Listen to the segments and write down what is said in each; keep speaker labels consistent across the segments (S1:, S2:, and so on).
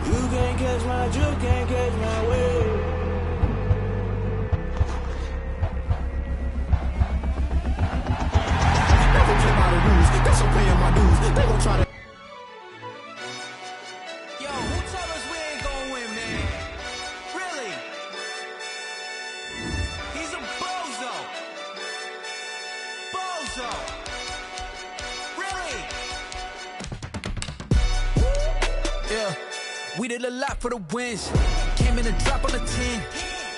S1: You can't catch my wave. Never play by the rules, that's I'm paying my dues. They gon' try to.
S2: Yo, who told us we ain't gonna win, man? Really? He's a bozo. Bozo. Really? Yeah, we did a lot for the wins. Came in a drop on the 10.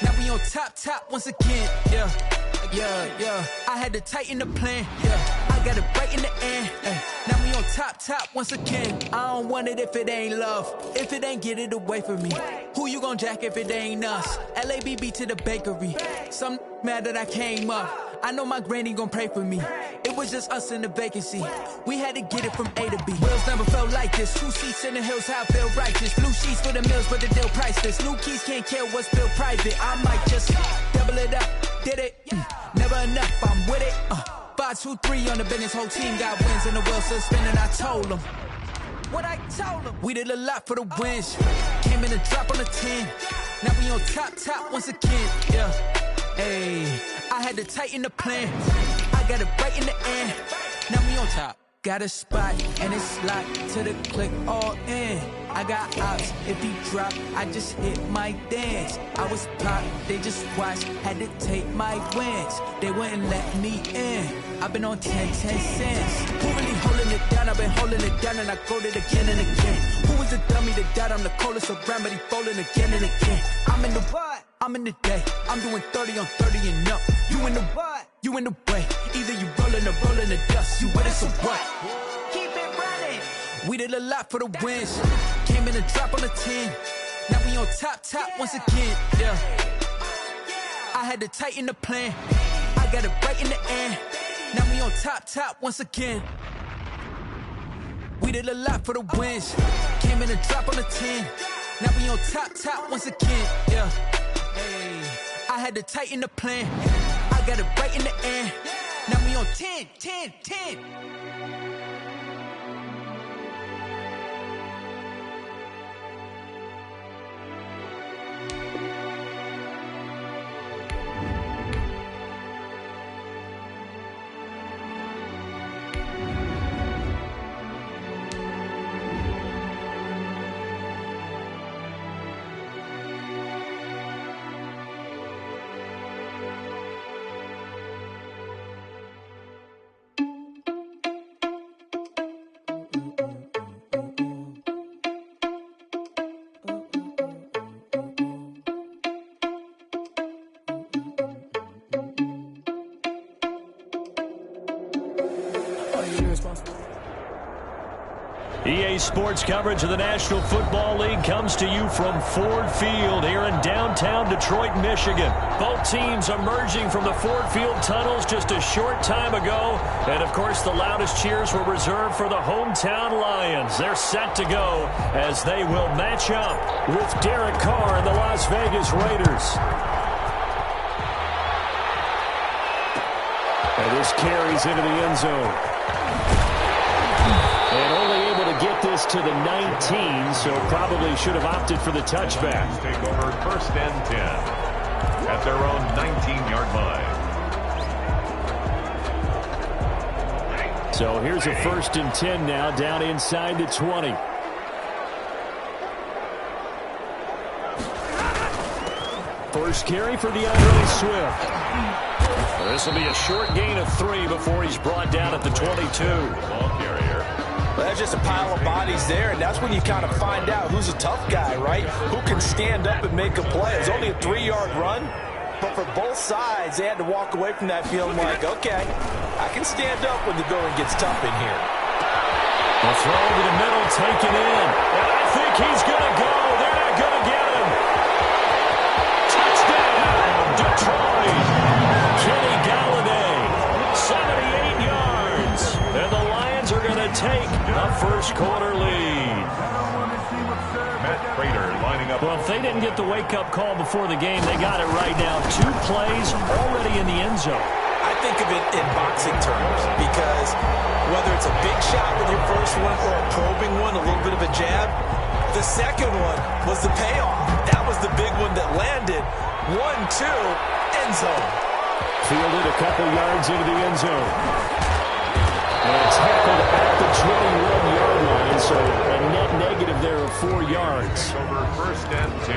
S2: Now we on top once again. Yeah. I had to tighten the plan. Yeah, I got it right in the end. Now we on top once again. I don't want it if it ain't love. If it ain't, get it away from me. Who you gon' jack if it ain't us? LABB to the bakery. Some mad that I came up. I know my granny gon' pray for me. It was just us in the vacancy. We had to get it from A to B. Wheels never felt like this. 2 seats in the hills, how I feel righteous. Blue sheets for the mills, but the deal priceless. New keys can't care what's built private. I might just double it up. Did it? Never enough, I'm with it. 5, 2, 3 on the business. Whole team got wins and the wheels still spinning. I told them what I told them. We did a lot for the wins. Came in a drop on the 10. Now we on top once again. Yeah. Hey, I had to tighten the plan. I got it right in the end. Now we on top. Got a spot and it's locked to the click all in. I got ops, if he drop, I just hit my dance. I was pop, they just watched, had to take my wins. They wouldn't let me in. I've been on 10 cents. Who really holding it down? I've been holding it down and I go it again and again. Who was the dummy that died? I'm the coldest around, but he folding again and again. I'm in the what? I'm in the day. I'm doing 30 on 30 and up. You in the what? You in the way. Either you rolling or rolling the dust. You with us or what? Keep it running. We did a lot for the wins. Came in a drop on the 10. Now we on top once again. Yeah. I had to tighten the plan. I got it right in the end. Now we on top once again. We did a lot for the wins. Came in a drop on the 10. Now we on top once again. Yeah. Hey, I had to tighten the plan. I got it right in the end. Now we on 10.
S3: EA Sports coverage of the National Football League comes to you from Ford Field here in downtown Detroit, Michigan. Both teams emerging from the Ford Field tunnels just a short time ago. And, of course, the loudest cheers were reserved for the hometown Lions. They're set to go as they will match up with Derek Carr and the Las Vegas Raiders. And this carries into the end zone. And only able to get this to the 19, so probably should have opted for the touchback.
S4: Take over 1st and 10 at their own 19-yard line.
S3: So here's a 1st and 10 now, down inside the 20. First carry for DeAndre Swift. This will be a short gain of 3 before he's brought down at the 22.
S4: Ball carrier.
S5: Well, that's just a pile of bodies there, and that's when you kind of find out who's a tough guy, right? Who can stand up and make a play. It's only a 3-yard run, but for both sides, they had to walk away from that feeling like, okay, I can stand up when the going gets tough in here.
S3: A throw to the middle, taken in. And I think he's going to go. They're not going to get him. Touchdown, Detroit. Kenny Galladay, 78 yards. And the Lions are going to take a first-quarter lead.
S4: Matt Prater lining up.
S3: Well, if they didn't get the wake-up call before the game, they got it right now. 2 plays already in the end zone.
S5: I think of it in boxing terms because whether it's a big shot with your first one or a probing one, a little bit of a jab, The second one was the payoff. That was the big one that landed. 1-2, end zone.
S3: Fielded a couple yards into the end zone. And tackled at the 21-yard line, so a net negative there of 4 yards.
S4: Over 1st and 10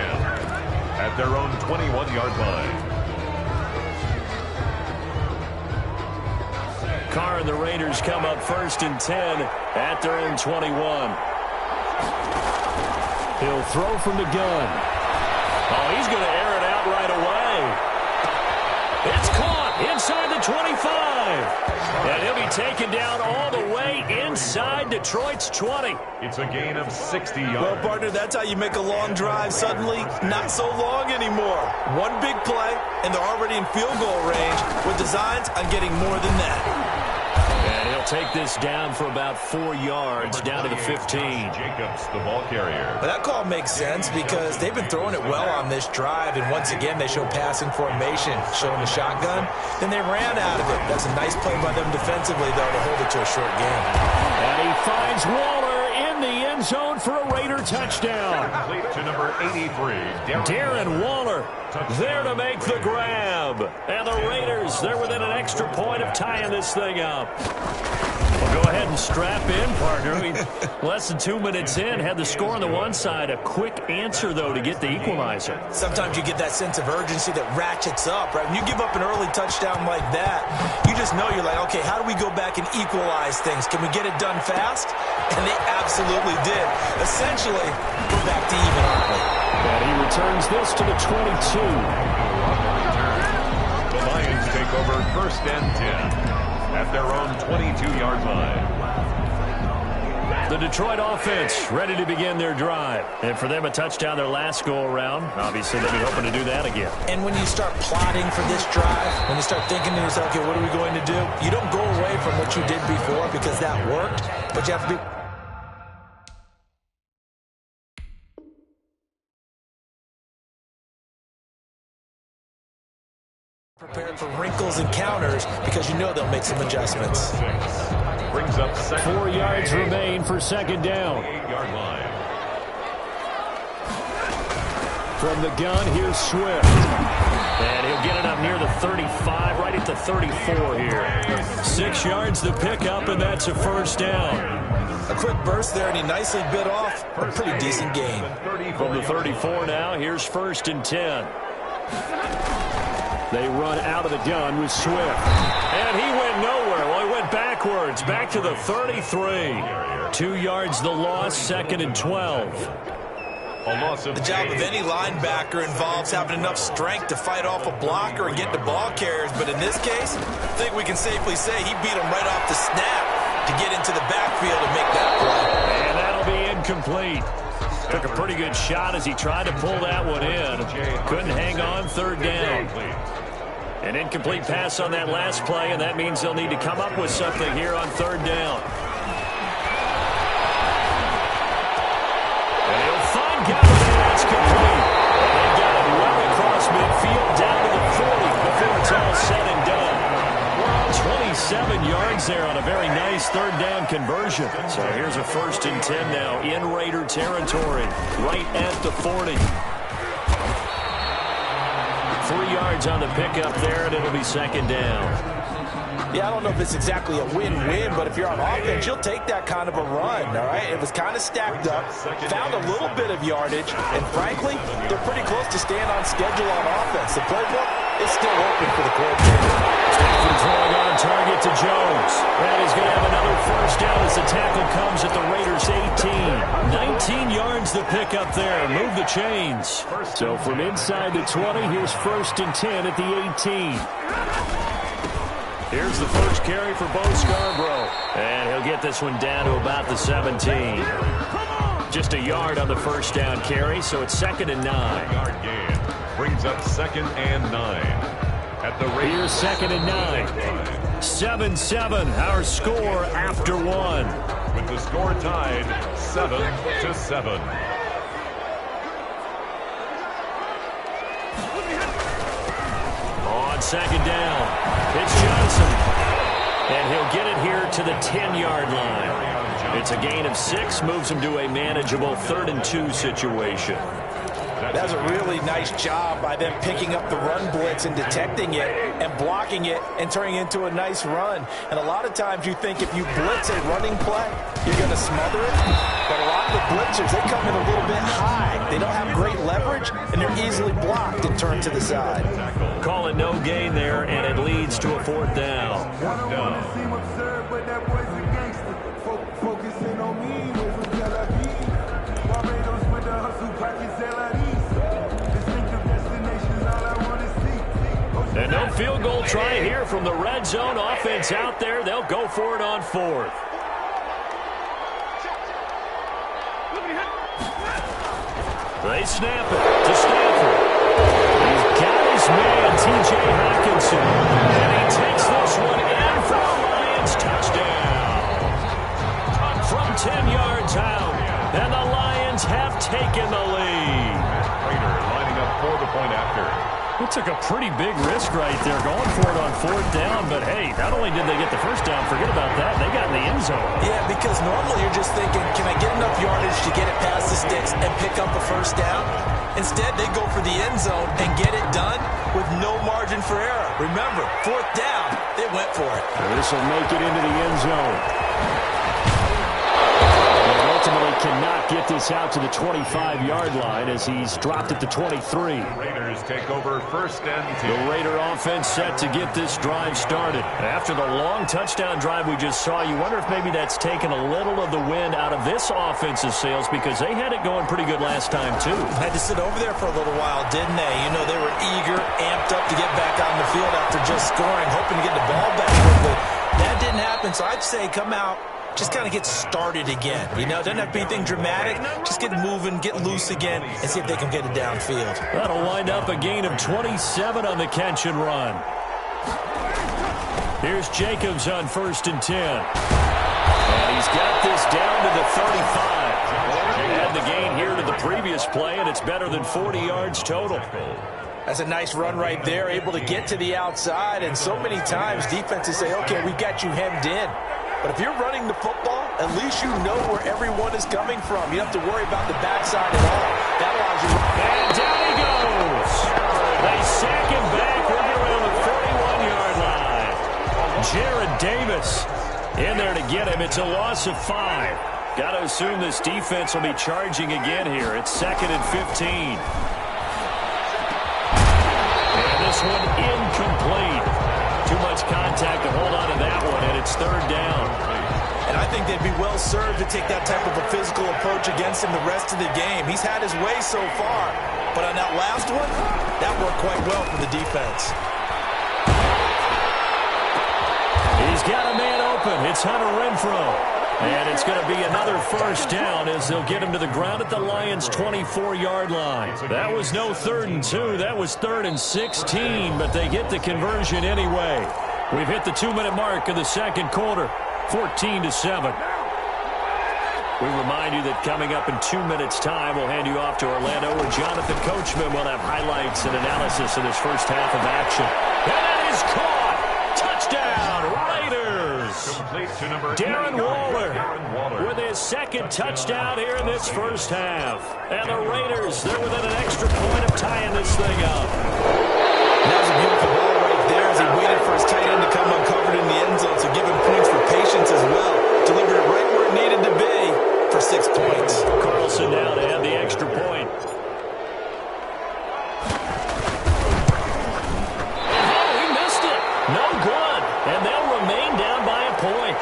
S4: at their own 21-yard line.
S3: Carr and the Raiders come up 1st and 10 at their own 21. He'll throw from the gun. Oh, he's going to air it out right away. It's caught inside the 25. And he'll be taken down all the way inside Detroit's 20.
S4: It's a gain of 60 yards.
S5: Well, partner, that's how you make a long drive suddenly not so long anymore. One big play, and they're already in field goal range with designs on getting more than that.
S3: And he'll take this down for about 4 yards, down to the 15.
S4: Jacobs, the ball carrier.
S5: But that call makes sense because they've been throwing it well on this drive, and once again they show passing formation, showing the shotgun. Then they ran out of it. That's a nice play by them defensively, though, to hold it to a short game.
S3: And he finds Waller in the end zone for a Raider touchdown.
S4: Complete to number 83,
S3: Darren Waller there to make the grab. And the Raiders, they're within an extra point of tying this thing up. Well, go ahead and strap in, partner. Less than 2 minutes in, had the score on the one side. A quick answer, though, to get the equalizer.
S5: Sometimes you get that sense of urgency that ratchets up, right? When you give up an early touchdown like that, you just know you're like, okay, how do we go back and equalize things? Can we get it done fast? And they absolutely did. Essentially, we're back to even, aren't we?
S3: And he returns this to the 22.
S4: The Lions take over 1st and 10 at their own 22-yard line.
S3: The Detroit offense ready to begin their drive. And for them, a touchdown their last go-around. Obviously, they'll be hoping to do that again.
S5: And when you start plotting for this drive, when you start thinking to yourself, okay, what are we going to do? You don't go away from what you did before because that worked, but you have to be prepared for wrinkles and counters because you know they'll make some adjustments.
S4: Brings up
S3: 4 yards remain for 2nd down.
S4: 8-yard line.
S3: From the gun, here's Swift. And he'll get it up near the 35, right at the 34 here. 6 yards the pickup, and that's a 1st down.
S5: A quick burst there, and he nicely bit off a pretty decent gain.
S3: From the 34 now, here's 1st and 10. They run out of the gun with Swift. And he went nowhere. Well, he went backwards, back to the 33. 2 yards the loss, 2nd and 12.
S5: The job of any linebacker involves having enough strength to fight off a blocker and get the ball carriers. But in this case, I think we can safely say he beat him right off the snap to get into the backfield and make that play.
S3: And that'll be incomplete. Took a pretty good shot as he tried to pull that one in. Couldn't hang on, 3rd down. An incomplete pass on that last play, and that means they'll need to come up with something here on 3rd down. And he'll find Galloway. That's complete. And they got it well across midfield down to the 40 before it's all said and done. 27 yards there on a very nice 3rd down conversion. So here's a 1st and 10 now in Raider territory, right at the 40. 3 yards on the pickup there, and it'll be 2nd down.
S5: Yeah, I don't know if it's exactly a win-win, but if you're on offense, you'll take that kind of a run, all right? It was kind of stacked up, found a little bit of yardage, and frankly, they're pretty close to staying on schedule on offense. The playbook is still open for the coordinator.
S3: Stafford throwing on target to Jones. And he's going to have another 1st down as the tackle comes at the Raiders' 18. 19 yards the pickup there. Move the chains. So from inside the 20, here's 1st and 10 at the 18. Here's the first carry for Bo Scarborough. And he'll get this one down to about the 17. Just a yard on the 1st down carry, so it's 2nd and 9.
S4: 9-yard gain. Brings up 2nd and 9. At the
S3: Raiders, 2nd and 9. 7-7, our score after 1.
S4: With the score tied 7-7.
S3: On 2nd down, it's Johnson. And he'll get it here to the 10-yard line. It's a gain of 6, moves them to a manageable 3rd and 2 situation.
S5: That's a really nice job by them picking up the run blitz and detecting it and blocking it and turning it into a nice run. And a lot of times you think if you blitz a running play, you're going to smother it. But a lot of the blitzers, they come in a little bit high. They don't have great leverage, and they're easily blocked and turned to the side.
S3: Call it no gain there, and it leads to a 4th down.
S1: Focusing on me with Tel Aviv. Barbados with the hustle package distinctive destinations, all I want to see.
S3: And no field goal try here from the red zone. Offense out there. They'll go for it on 4th. They snap it to Stafford. He's got his man, T.J. Hawkinson. And he takes this one in for a Lions touchdown. From 10 yards out. And the Lions have taken the lead.
S4: Raider lining up for the point after.
S3: It took a pretty big risk right there going for it on 4th down. But, hey, not only did they get the first down, forget about that, they got in the end zone.
S5: Yeah, because normally you're just thinking, can I get enough yardage to get it past the sticks and pick up a first down? Instead, they go for the end zone and get it done with no margin for error. Remember, 4th down, they went for it.
S3: This will make it into the end zone. Ultimately cannot get this out to the 25-yard line as he's dropped at the 23.
S4: Raiders take over 1st and 10.
S3: The Raider offense set to get this drive started. After the long touchdown drive we just saw, you wonder if maybe that's taken a little of the wind out of this offense's sails because they had it going pretty good last time, too.
S5: Had to sit over there for a little while, didn't they? You know, they were eager, amped up to get back on the field after just scoring, hoping to get the ball back quickly. That didn't happen, so I'd say come out. Just kind of get started again. You know, doesn't have to be anything dramatic. Just get moving, get loose again, and see if they can get it downfield.
S3: That'll wind up a gain of 27 on the catch and run. Here's Jacobs on 1st and 10. And he's got this down to the 35. They had the gain here to the previous play, and it's better than 40 yards total.
S5: That's a nice run right there, able to get to the outside. And so many times defenses say, okay, we got you hemmed in. But if you're running the football, at least you know where everyone is coming from. You don't have to worry about the backside at all. That allows you.
S3: And down he goes. They sack him back right around the 41-yard line. Jared Davis in there to get him. It's a loss of 5. Got to assume this defense will be charging again here. It's 2nd and 15. And this one incomplete. Too much contact to hold on to that one, and it's 3rd down.
S5: And I think they'd be well served to take that type of a physical approach against him the rest of the game. He's had his way so far, but on that last one, that worked quite well for the defense.
S3: He's got a man open. It's Hunter Renfrow. And it's going to be another 1st down as they'll get him to the ground at the Lions' 24-yard line. That was no 3rd and 2. That was 3rd and 16, but they get the conversion anyway. We've hit the 2-minute mark of the 2nd quarter, 14-7. We remind you that coming up in 2 minutes' time, we'll hand you off to Orlando, where Jonathan Coachman will have highlights and analysis of this first half of action. And that is caught! Touchdown, Raiders! Darren Waller with his 2nd touchdown here in this first half. And the Raiders, they're within an extra point of tying this thing up.
S5: That was a beautiful ball right there as he waited for his tight end to come uncovered in the end zone, so give him points for patience as well. Delivered it right where it needed to be for 6 points.
S3: Carlson now to add the extra point. Oh, he missed it. No good. And they'll remain down by a point.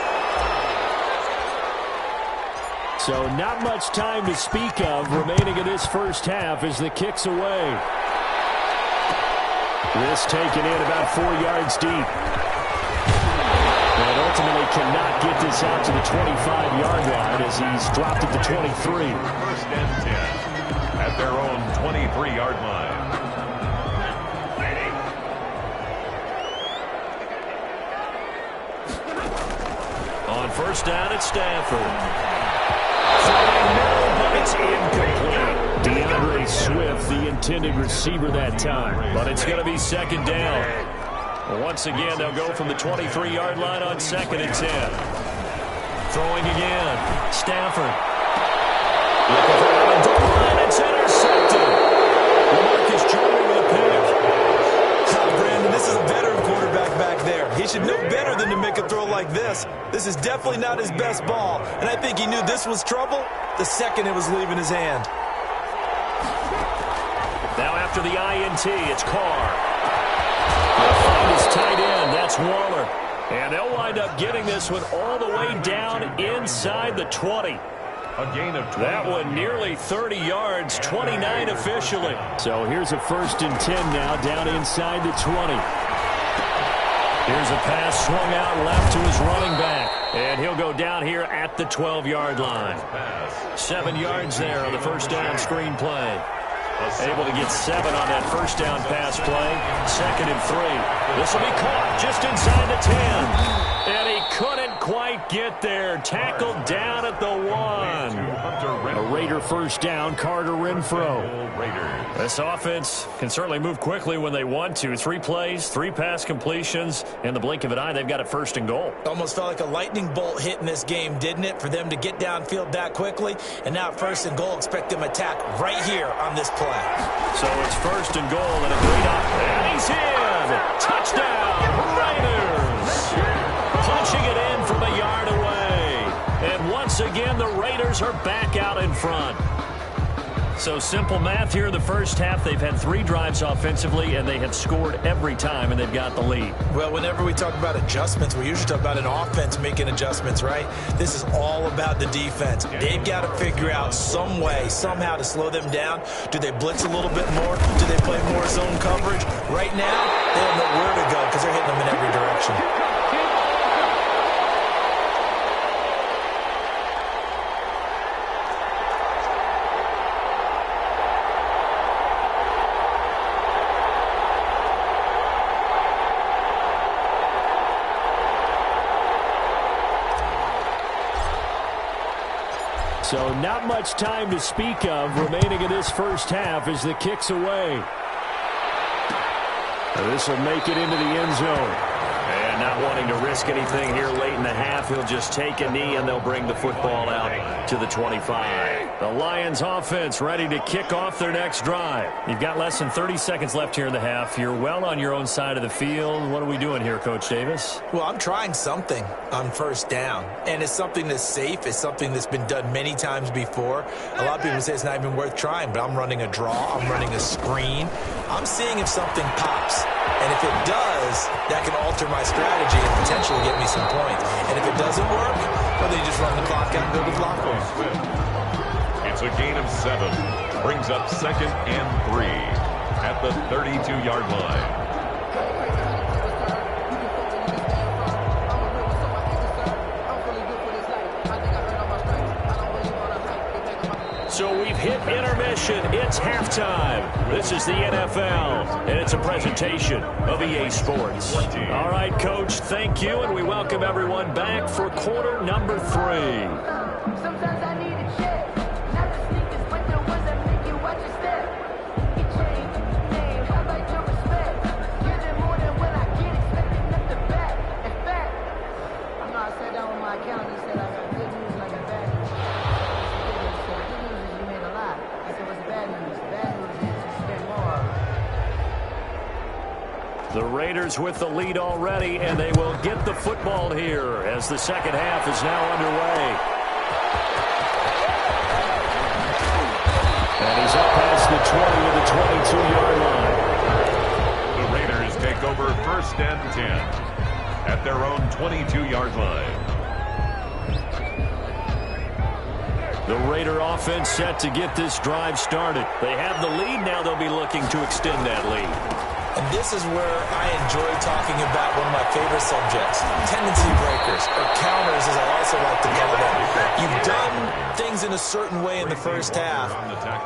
S3: So not much time to speak of remaining in this first half as the kick's away. This taken in about 4 yards deep. And ultimately cannot get this out to the 25-yard line as he's dropped at the 23.
S4: 1st and 10 at their own 23-yard line.
S3: On 1st down, it's Stafford. But it's incomplete. DeAndre Swift, the intended receiver that time. But it's going to be 2nd down. Once again, they'll go from the 23-yard line on 2nd and 10. Throwing again. Stafford. Looking for one to line. It's intercepted. Marcus Jordan with a pick.
S5: Brandon, this is a veteran quarterback back there. He should know better than to make a throw like this. This is definitely not his best ball, and I think he knew this was trouble the second it was leaving his hand.
S3: Now after the INT, it's Carr. They'll find his tight end. That's Waller. And they'll wind up getting this one all the way down inside the 20.
S4: A gain of 20.
S3: That one nearly 30 yards, 29 officially. So here's a 1st and 10 now, down inside the 20. Here's a pass swung out left to his running back. And he'll go down here at the 12-yard line. 7 yards there on the first down screen play. Able to get 7 on that first down pass play. 2nd and 3. This will be caught just inside the 10. And he couldn't quite get there. Tackled down at the 1. A Raider first down, Carter Renfro. This offense can certainly move quickly when they want to. 3 plays, 3 pass completions. In the blink of an eye, they've got a 1st and goal.
S5: Almost felt like a lightning bolt hit in this game, didn't it? For them to get downfield that quickly. And now 1st and goal, expect them to attack right here on this play.
S3: So it's 1st and goal and a great up. And he's in! Touchdown, Raiders! Punching it in from a yard away. And once again, the Raiders are back out in front. So simple math here in the first half. They've had 3 drives offensively, and they have scored every time, and they've got the lead.
S5: Well, whenever we talk about adjustments, we usually talk about an offense making adjustments, right? This is all about the defense. They've got to figure out some way, somehow to slow them down. Do they blitz a little bit more? Do they play more zone coverage? Right now, they don't know where to go because they're hitting them in every direction.
S3: So not much time to speak of remaining in this first half as the kick's away. This will make it into the end zone. And not wanting to risk anything here late in the half, he'll just take a knee and they'll bring the football out to the 25. The Lions offense ready to kick off their next drive. You've got less than 30 seconds left here in the half. You're well on your own side of the field. What are we doing here, Coach Davis?
S5: Well, I'm trying something on 1st down, and it's something that's safe. It's something that's been done many times before. A lot of people say it's not even worth trying, but I'm running a draw. I'm running a screen. I'm seeing if something pops, and if it does, that can alter my strategy and potentially get me some points. And if it doesn't work, well, then you just run the clock out and go to block home.
S4: It's a gain of 7. Brings up 2nd and 3 at the 32-yard line.
S3: So we've hit intermission. It's halftime. This is the NFL, and it's a presentation of EA Sports. All right, Coach, thank you, and we welcome everyone back for quarter number 3.
S6: Sometimes I need a check. Not the sneakers, but the ones that make you watch your step. Get change, name, I like your respect. Give them more than what I get, expecting them to back. In fact, I know I sat down with my accountant and said I got good news and I got bad news. So the good news is you made a lot. I said, what's the bad news? The bad news is you spent more.
S3: The Raiders with the lead already, and they will get the football here as the second half is now underway. And he's up past the 20 to the 22-yard line.
S4: The Raiders take over 1st and 10 at their own 22-yard line.
S3: The Raider offense set to get this drive started. They have the lead. Now they'll be looking to extend that lead.
S5: And this is where I enjoy talking about one of my favorite subjects, tendency breakers, or counters as I also like to call them. You've done things in a certain way in the first half,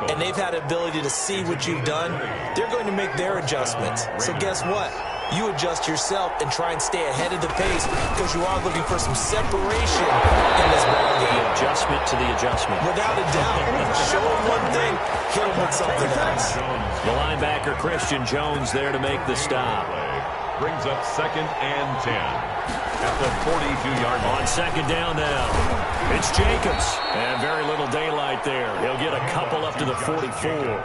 S5: and they've had the ability to see what you've done. They're going to make their adjustments. So guess what? You adjust yourself and try and stay ahead of the pace because you are looking for some separation in this ballgame.
S3: The adjustment to the adjustment.
S5: Without a doubt. Show them one thing, hit them with something else.
S3: The linebacker, Christian Jones, there to make the stop.
S4: brings up 2nd and 10 at the 42-yard line.
S3: On 2nd down now, it's Jacobs. And very little daylight there. He'll get a couple up to the 44.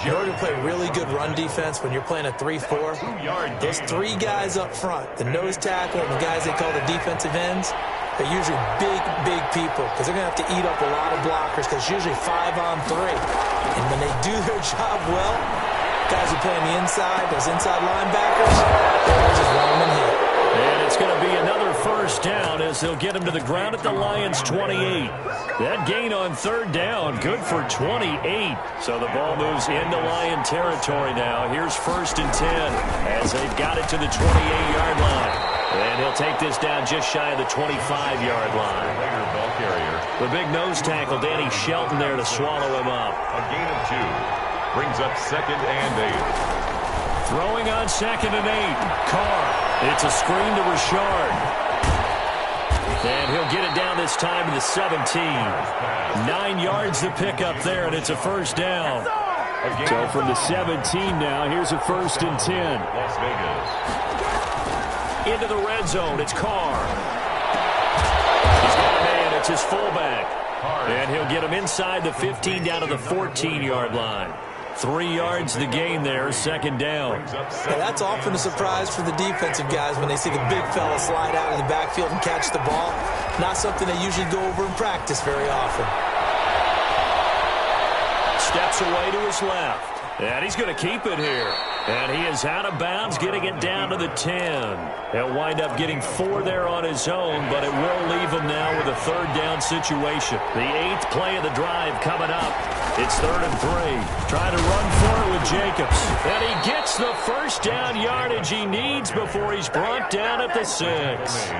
S5: In order to play really good run defense when you're playing a 3-4, those 3 guys up front, the nose tackle and the guys they call the defensive ends, they're usually big people because they're going to have to eat up a lot of blockers because it's usually 5-on-3. And when they do their job well, guys who play on the inside, those inside linebackers, they'll just run them and hit.
S3: And it's going to be another first down as they'll get him to the ground at the Lions' 28. That gain on 3rd down, good for 28. So the ball moves into Lion territory now. Here's 1st and 10 as they've got it to the 28-yard line. And he'll take this down just shy of the 25-yard line.
S4: Ball carrier.
S3: The big nose tackle, Danny Shelton, there to swallow him up.
S4: A gain of 2 brings up 2nd and 8.
S3: Throwing on 2nd and 8. Carr. It's a screen to Richard. And he'll get it down this time to the 17. 9 yards to pick up there, and it's a first down. So from the 17 now, here's a 1st and 10.
S4: Las Vegas.
S3: Into the red zone, it's Carr. He's got a man, it's his fullback. And he'll get him inside the 15 down to the 14-yard line. 3 yards the gain there, 2nd down.
S5: Yeah, that's often a surprise for the defensive guys when they see the big fella slide out of the backfield and catch the ball. Not something they usually go over in practice very often.
S3: Steps away to his left. And he's going to keep it here. And he is out of bounds, getting it down to the 10. He'll wind up getting 4 there on his own, but it will leave him now with a 3rd down situation. The 8th play of the drive coming up. It's 3rd and 3. Trying to run for it with Jacobs. And he gets the first down yardage he needs before he's brought down at the 6.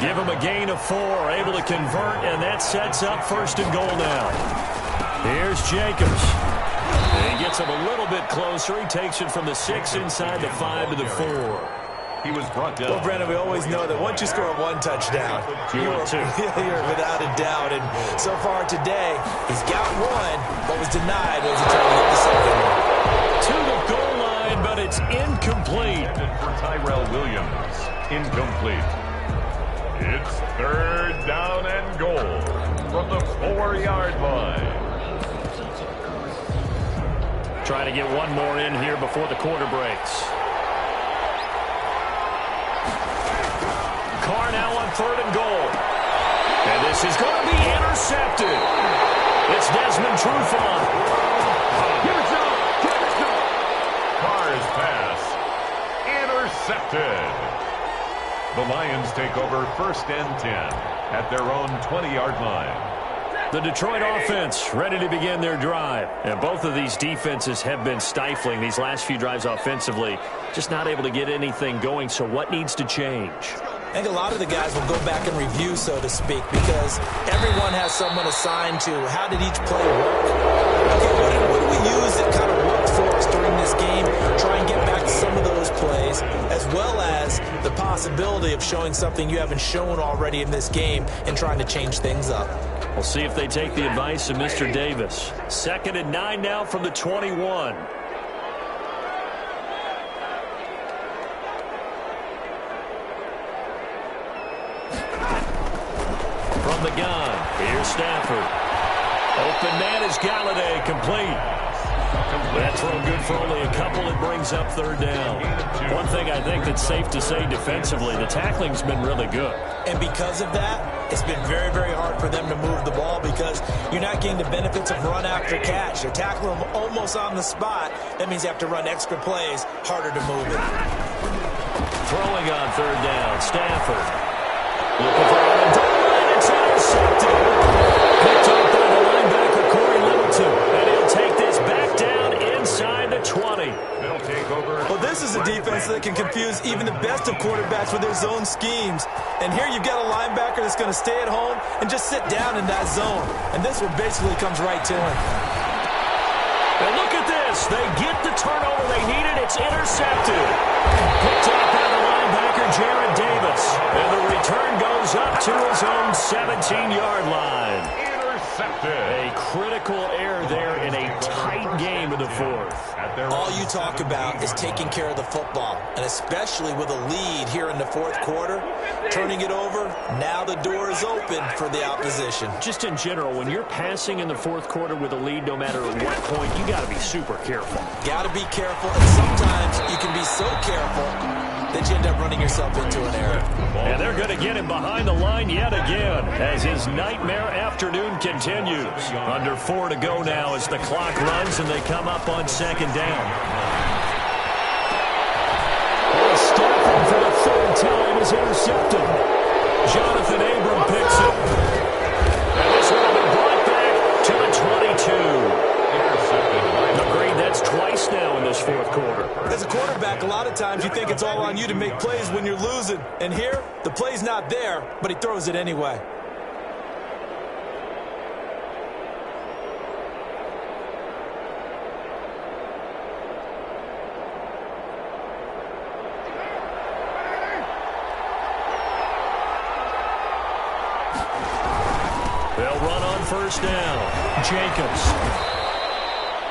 S3: Give him a gain of 4, able to convert, and that sets up 1st and goal now. Here's Jacobs. And he gets him a little bit closer. He takes it from the 6 inside the 5 to the 4.
S4: He was brought down.
S5: Well, Brandon, we always know that once you score 1 touchdown, you're without a doubt. And so far today, he's got 1, but was denied as he tried to get the 2nd one.
S3: To the goal line, but it's incomplete.
S4: For Tyrell Williams, incomplete. It's 3rd down and goal from the 4-yard line.
S3: Trying to get one more in here before the quarter breaks. Carr now on 3rd and goal. And this is going to be intercepted. It's Desmond Trufant.
S4: Carr's pass intercepted. The Lions take over 1st and 10 at their own 20-yard line.
S3: The Detroit offense ready to begin their drive. And both of these defenses have been stifling these last few drives offensively. Just not able to get anything going. So what needs to change?
S5: I think a lot of the guys will go back and review, so to speak, because everyone has someone assigned to how did each play work. Okay, what do we use that kind of worked for us during this game? Try and get back to some of those plays, as well as the possibility of showing something you haven't shown already in this game and trying to change things up.
S3: We'll see if they take the advice of Mr. Davis. 2nd and 9 now from the 21. From the gun, here's Stafford. Open man is Galladay, complete. That throw good for only a couple. It brings up 3rd down. One thing I think that's safe to say defensively, the tackling's been really good.
S5: And because of that, it's been very, very hard for them to move the ball because you're not getting the benefits of run after catch. They're tackling them almost on the spot. That means you have to run extra plays, harder to move it.
S3: Throwing on 3rd down, Stafford. Looking for a goal line. It's intercepted. Picked up by the linebacker, Corey Littleton. And he'll take this back down inside the 20.
S4: They'll take over.
S5: Well, this is a defense that can confuse even the best of quarterbacks with their zone schemes. And here you've got a linebacker that's going to stay at home and just sit down in that zone. And this one basically comes right to him.
S3: And look at this. They get the turnover they needed. It's intercepted. Picked up by the linebacker, Jared Davis. And the return goes up to his own 17-yard line.
S4: intercepted.
S3: A critical error there in a tight game in the fourth.
S5: All you talk about is taking care of the football, and especially with a lead here in the fourth quarter, turning it over, now the door is open for the opposition.
S3: Just in general, when you're passing in the fourth quarter with a lead, no matter at what point, you got to be super careful.
S5: Got to be careful, and sometimes you can be so careful that you end up running yourself into an error.
S3: And they're going to get him behind the line yet again as his nightmare afternoon continues. Under 4 to go now as the clock runs and they come up on second down. Stafford for the third time is intercepted. Jonathan Abram picks it. And this one will be brought back to the 22. Agreed, that's twice now in this fourth quarter.
S5: As a quarterback, a lot of times you think it's all on you to make plays when you're losing. And here, the play's not there, but he throws it anyway.
S3: They'll run on first down. Jacobs.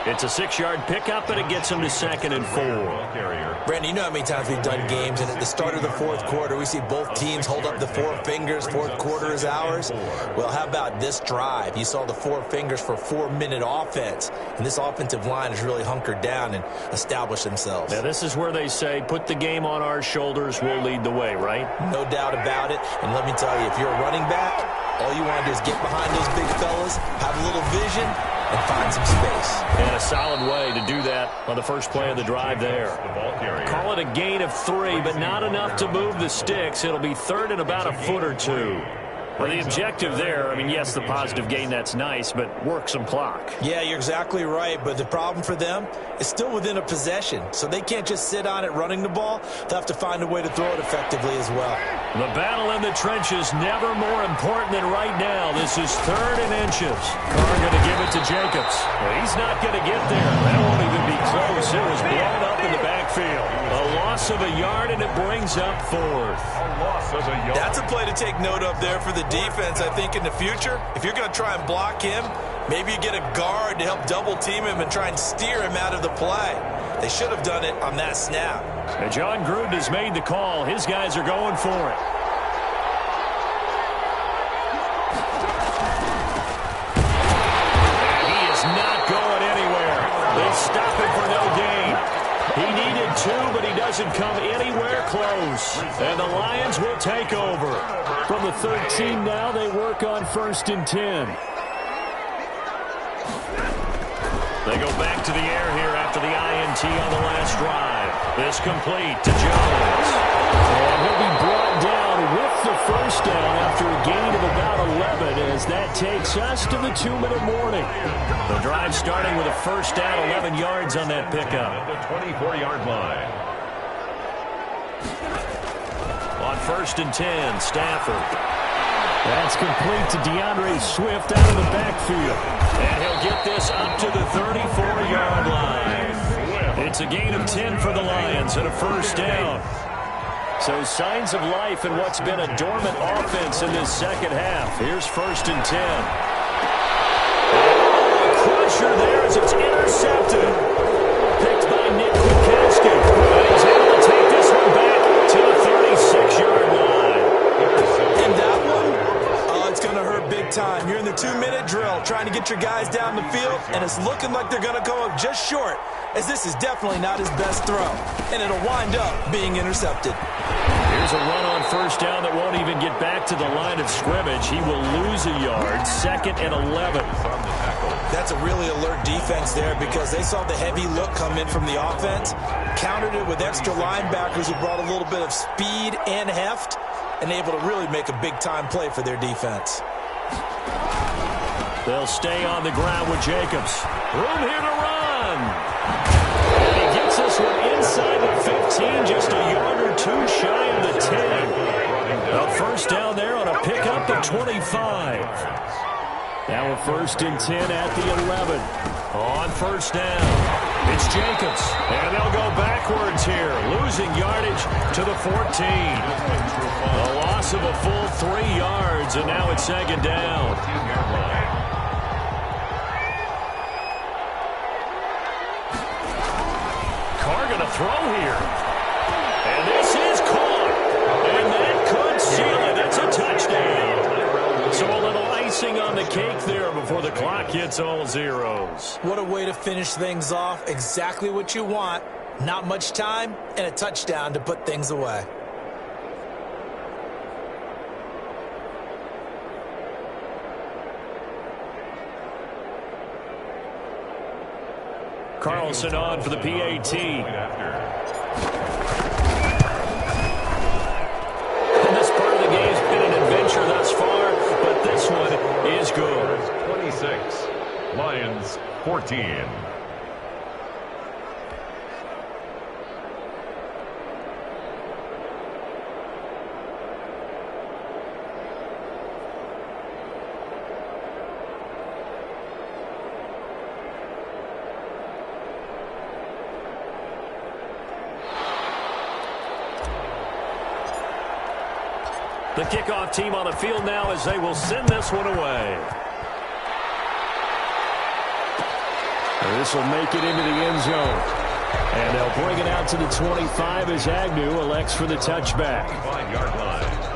S3: It's a 6-yard pickup, and it gets him to 2nd and 4.
S5: Brandon, you know how many times we've done games, and at the start of the fourth quarter, we see both teams hold up the 4 fingers, fourth quarter is ours. Well, how about this drive? You saw the 4 fingers for 4-minute offense, and this offensive line has really hunkered down and established themselves.
S3: Now, this is where they say, put the game on our shoulders, we'll lead the way, right?
S5: No doubt about it, and let me tell you, if you're a running back, all you want to do is get behind those big fellas, have a little vision, and find some space.
S3: And a solid way to do that on the first play of the drive there. Call it a gain of 3, but not enough to move the sticks. It'll be 3rd and about a foot or 2. Well, the objective there, I mean, yes, the positive gain, that's nice, but work some clock.
S5: Yeah, you're exactly right, but the problem for them is still within a possession, so they can't just sit on it running the ball. They'll have to find a way to throw it effectively as well.
S3: The battle in the trenches never more important than right now. This is 3rd and inches. Carr going to give it to Jacobs. Well, he's not going to get there. That won't even be close. It was blown up in the backfield. A loss of a yard, and it brings up 4th.
S5: That's a play to take note of there for the defense, I think, in the future. If you're going to try and block him, maybe you get a guard to help double team him and try and steer him out of the play. They should have done it on that snap.
S3: And John Gruden has made the call. His guys are going for it. And he is not going anywhere. They stop him for no gain. He needed 2, but he doesn't come anywhere close. And the Lions will take over. From the 13 now, they work on 1st and 10. They go back to the air here after the INT on the last drive. This complete to Jones. And he'll be brought down with the first down after a gain of about 11 as that takes us to the 2-minute warning. The drive starting with a first down, 11 yards on that pickup.
S4: At the 24-yard line.
S3: On 1st and 10, Stafford. That's complete to DeAndre Swift out of the backfield. And he'll get this up to the 34-yard line. It's a gain of 10 for the Lions and a first down. So signs of life in what's been a dormant offense in this second half. Here's 1st and 10. Crusher there as it's intercepted. Picked by Nick Kwiatkowski. And he's able to take this one back to the 36-yard line.
S5: And that one, it's going to hurt big time. You're in the 2-minute drill trying to get your guys down the field, and it's looking like they're going to come up just short, as this is definitely not his best throw. And it'll wind up being intercepted.
S3: Here's a run on first down that won't even get back to the line of scrimmage. He will lose a yard. 2nd and 11.
S5: That's a really alert defense there because they saw the heavy look come in from the offense, countered it with extra linebackers who brought a little bit of speed and heft, and able to really make a big-time play for their defense.
S3: They'll stay on the ground with Jacobs. Room here to run. And he gets this one inside the 15, just a yard or 2 shy of the 10. A first down there on a pickup at 25. Now a 1st and 10 at the 11. On first down, it's Jacobs. And they'll go backwards here, losing yardage to the 14. A loss of a full 3 yards, and now it's 2nd down. going to throw here. And this is caught. And that could seal it. That's a touchdown. So a little icing on the cake there before the clock hits all zeros.
S5: What a way to finish things off. Exactly what you want. Not much time and a touchdown to put things away.
S3: Carlson on for the PAT. And this part of the game's been an adventure thus far, but this one is good.
S4: 26, Lions 14.
S3: The kickoff team on the field now as they will send this one away. This will make it into the end zone. And they'll bring it out to the 25 as Agnew elects for the touchback.
S4: 5-yard line.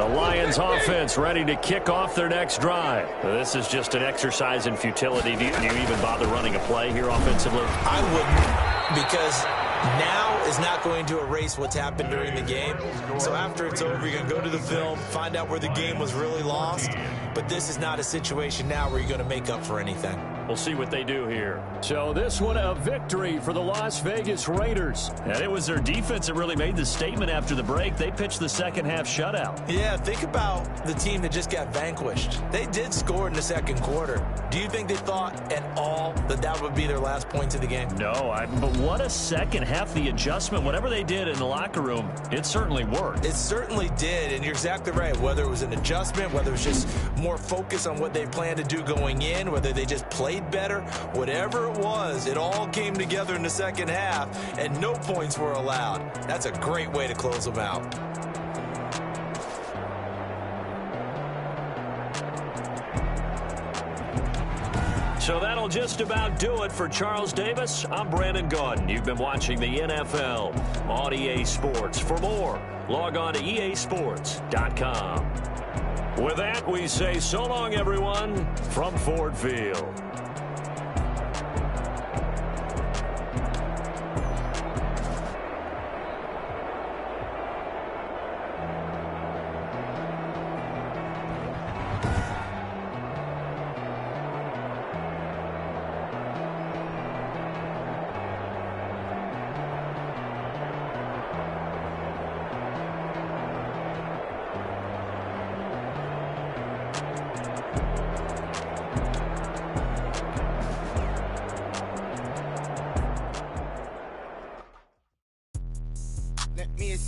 S3: Lions offense ready to kick off their next drive. This is just an exercise in futility. Do you even bother running a play here offensively?
S5: I wouldn't, because now is not going to erase what's happened during the game. So after it's over, you're going to go to the film, find out where the game was really lost. But this is not a situation now where you're going to make up for anything.
S3: We'll see what they do here. So this one a victory for the Las Vegas Raiders. And it was their defense that really made the statement after the break. They pitched the second half shutout.
S5: Yeah, think about the team that just got vanquished. They did score in the second quarter. Do you think they thought at all that that would be their last points of the game?
S3: No, but what a second half. The adjustment, whatever they did in the locker room, it certainly worked.
S5: It certainly did, and you're exactly right. Whether it was an adjustment, whether it was just more focus on what they planned to do going in, whether they just played better, whatever it was, it all came together in the second half, and no points were allowed. That's a great way to close them out.
S3: So that'll just about do it for Charles Davis. I'm Brandon Gaudin. You've been watching the NFL on EA Sports. For more, log on to easports.com. With that, we say so long, everyone, from Ford Field.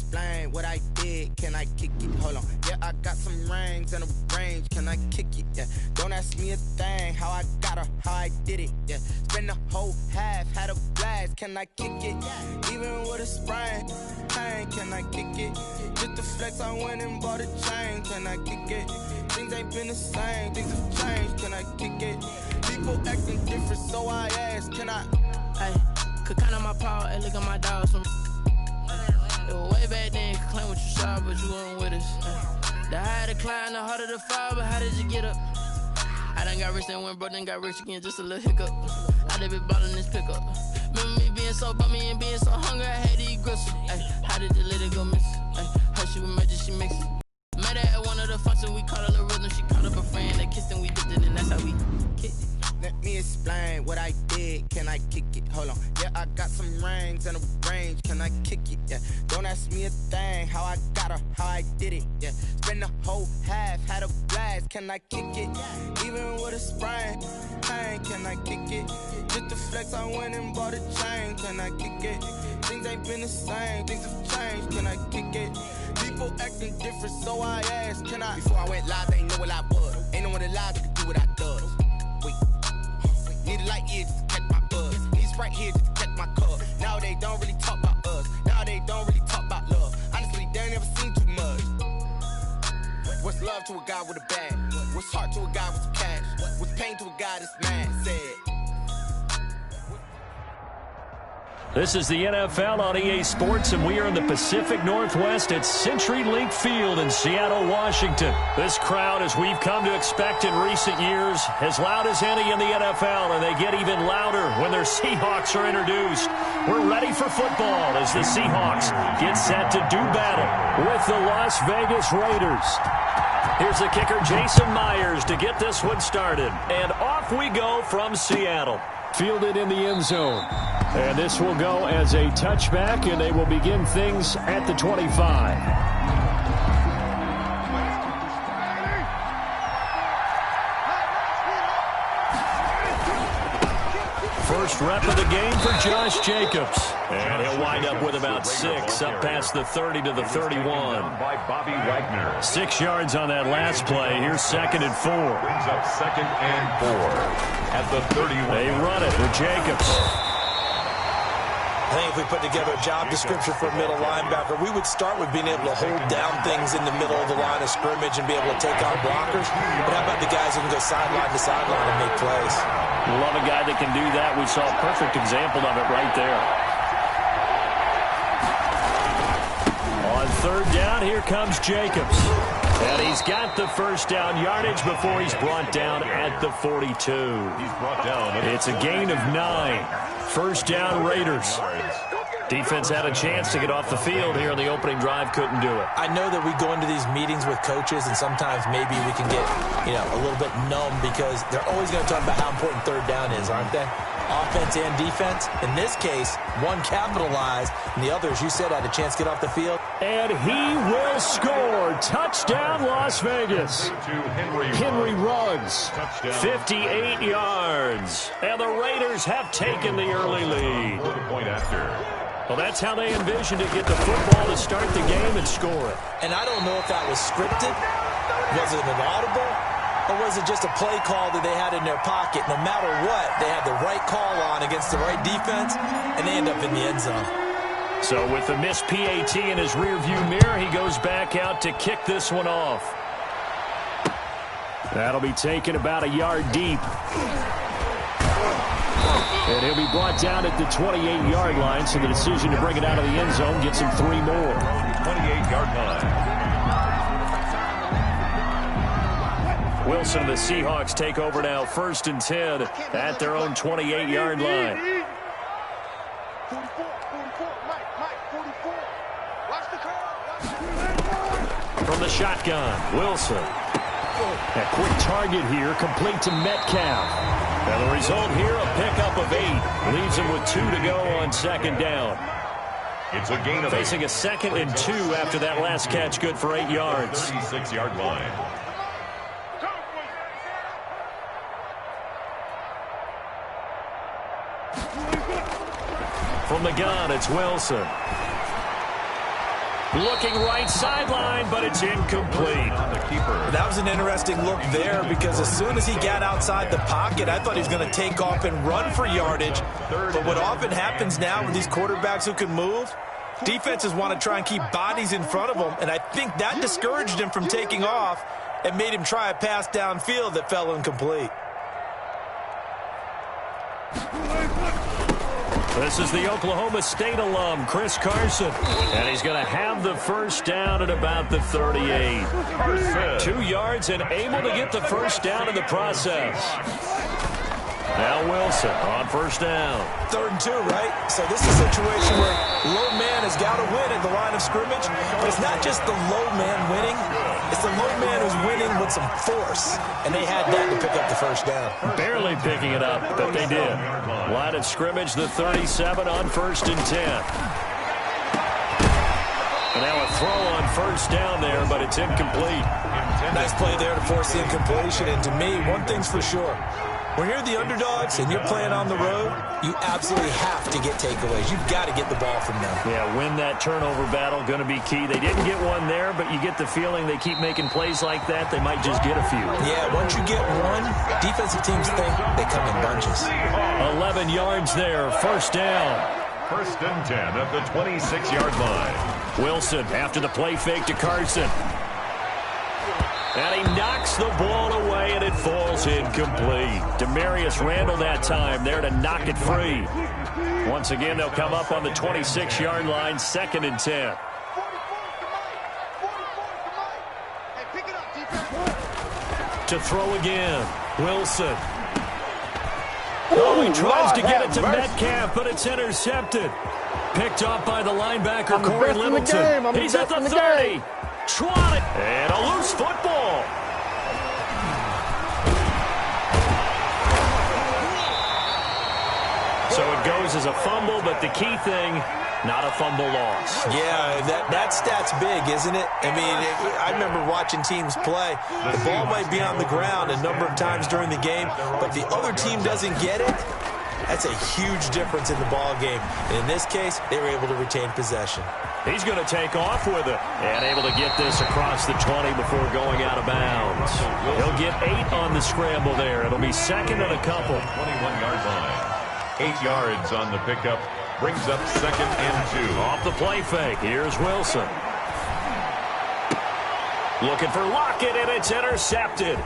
S7: explain what I did. Can I kick it? Hold on. Yeah, I got some rings and a range. Can I kick it? Yeah. Don't ask me a thing. How I got her, how I did it. Yeah. Spend the whole half, had a blast. Can I kick it? Even with a sprain. Pain, can I kick it? Just the flex, I went and bought a chain. Can I kick it? Things ain't been the same. Things have changed. Can I kick it? People acting different, so I ask. Can I?
S8: Hey, could count on my power and look at my dogs from. It was way back then, could claim what you saw, but you weren't with us. The higher the climb, the harder the fall, but how did you get up? I done got rich and went broke, then got rich again, just a little hiccup. I done been ballin' this pickup. Remember me being so bummy and being so hungry, I had to eat gristle. Ay, how did you let it go miss? Ay, how she was magic, she mixed it. Met her at one of the functions, we caught a little rhythm, she caught up a friend, they kissed and we dipped it, and that's how we kicked it.
S7: Let me explain what I did. Can I kick it? Hold on. Yeah, I got some rings and a range. Can I kick it? Yeah. Don't ask me a thing. How I got her, how I did it. Yeah. Spend the whole half, had a blast. Can I kick it? Even with a sprain. Pain, can I kick it? Just the flex, I went and bought a chain. Can I kick it? Things ain't been the same. Things have changed. Can I kick it? People acting different, so I asked. Can I? Before I went live, they ain't know what I was. Ain't no one alive that could do what I does. Wait. Need a light here just to catch my buzz. Need a Sprite here just to catch my cup. Now they don't really talk about us. Now they don't really love to a guy with a bag? What's heart to a guy with some cash? What's pain to a guy that's mad? Said.
S3: This is the NFL on EA Sports, and we are in the Pacific Northwest at CenturyLink Field in Seattle, Washington. This crowd, as we've come to expect in recent years, as loud as any in the NFL, and they get even louder when their Seahawks are introduced. We're ready for football as the Seahawks get set to do battle with the Las Vegas Raiders. Here's the kicker, Jason Myers, to get this one started. And off we go from Seattle. Fielded in the end zone. And this will go as a touchback, and they will begin things at the 25. First rep of the game for Josh Jacobs. And he'll wind up with about 6, up past the 30 to the 31.
S4: By Bobby Wagner.
S3: 6 yards on that last play. Here's 2nd and 4.
S4: Brings up 2nd and 4 at the 31.
S3: They run it with Jacobs.
S5: I think if we put together a job description for a middle linebacker, we would start with being able to hold down things in the middle of the line of scrimmage and be able to take on blockers. But how about the guys who can go sideline to sideline and make plays?
S3: Love a guy that can do that. We saw a perfect example of it right there. On 3rd down, here comes Jacobs. And he's got the first down yardage before he's brought down at the 42.
S4: He's brought down.
S3: It's a gain of 9. First down, Raiders. Defense had a chance to get off the field here on the opening drive, couldn't do it.
S5: I know that we go into these meetings with coaches, and sometimes maybe we can get, a little bit numb because they're always going to talk about how important 3rd down is, aren't they? Offense and defense. In this case, one capitalized, and the others, you said, had a chance to get off the field.
S3: And he will score. Touchdown, Las Vegas. Henry Ruggs. 58 yards. And the Raiders have taken the early lead.
S4: The point after.
S3: Well, that's how they envisioned to get the football to start the game and score it.
S5: And I don't know if that was scripted. Was it an audible? Or was it just a play call that they had in their pocket? No matter what, they had the right call on against the right defense, and they end up in the end zone.
S3: So with the missed PAT in his rearview mirror, he goes back out to kick this one off. That'll be taken about a yard deep. And he'll be brought down at the 28-yard line, so the decision to bring it out of the end zone gets him 3 more.
S4: 28-yard line.
S3: Wilson and the Seahawks take over now, 1st and 10 at their own 28-yard line. From the shotgun, Wilson. A quick target here, complete to Metcalf. And the result here, a pickup of 8. Leaves him with 2 to go on 2nd down.
S4: It's a gain of 8.
S3: Facing a 2nd and 2 after that last catch, good for 8 yards.
S4: 36-yard line.
S3: From the gun, it's Wilson. Looking right sideline, but it's incomplete.
S5: That was an interesting look there because as soon as he got outside the pocket, I thought he was going to take off and run for yardage. But what often happens now with these quarterbacks who can move, defenses want to try and keep bodies in front of them, and I think that discouraged him from taking off and made him try a pass downfield that fell incomplete.
S3: This is the Oklahoma State alum, Chris Carson. And he's going to have the first down at about the 38. 2 yards and able to get the first down in the process. Now Wilson on first down.
S5: 3rd and 2, right? So this is a situation where low man has got to win at the line of scrimmage. But it's not just the low man winning. It's the low man who's winning with some force. And they had that to pick up the first down.
S3: Barely picking it up, but they did. Line of scrimmage, the 37 on 1st and 10. And now a throw on first down there, but it's incomplete.
S5: Nice play there to force the incompletion. And to me, one thing's for sure. When you're the underdogs and you're playing on the road, you absolutely have to get takeaways. You've got to get the ball from them.
S3: Yeah, win that turnover battle, going to be key. They didn't get one there, but you get the feeling they keep making plays like that, they might just get a few.
S5: Yeah, once you get one, defensive teams think they come in bunches.
S3: 11 yards there, first down.
S4: 1st and 10 at the 26-yard line.
S3: Wilson after the play fake to Carson. And he knocks the ball away, and it falls incomplete. Demarius Randall that time there to knock it free. Once again, they'll come up on the 26-yard line, 2nd and 10. To throw again, Wilson. Oh, he tries to get it to Metcalf, but it's intercepted. Picked off by the linebacker, Corey Littleton. He's at the 30. Swatted. And a loose football. So it goes as a fumble, but the key thing, not a fumble loss.
S5: Yeah, that stat's big, isn't it? I mean, I remember watching teams play. The ball might be on the ground a number of times during the game, but the other team doesn't get it. That's a huge difference in the ball game. And in this case, they were able to retain possession.
S3: He's going to take off with it and able to get this across the 20 before going out of bounds. He'll get 8 on the scramble there. It'll be 2nd and a couple.
S4: 21-yard line. 8 yards on the pickup. Brings up 2nd and 2.
S3: Off the play fake. Here's Wilson. Looking for Lockett, and it's intercepted.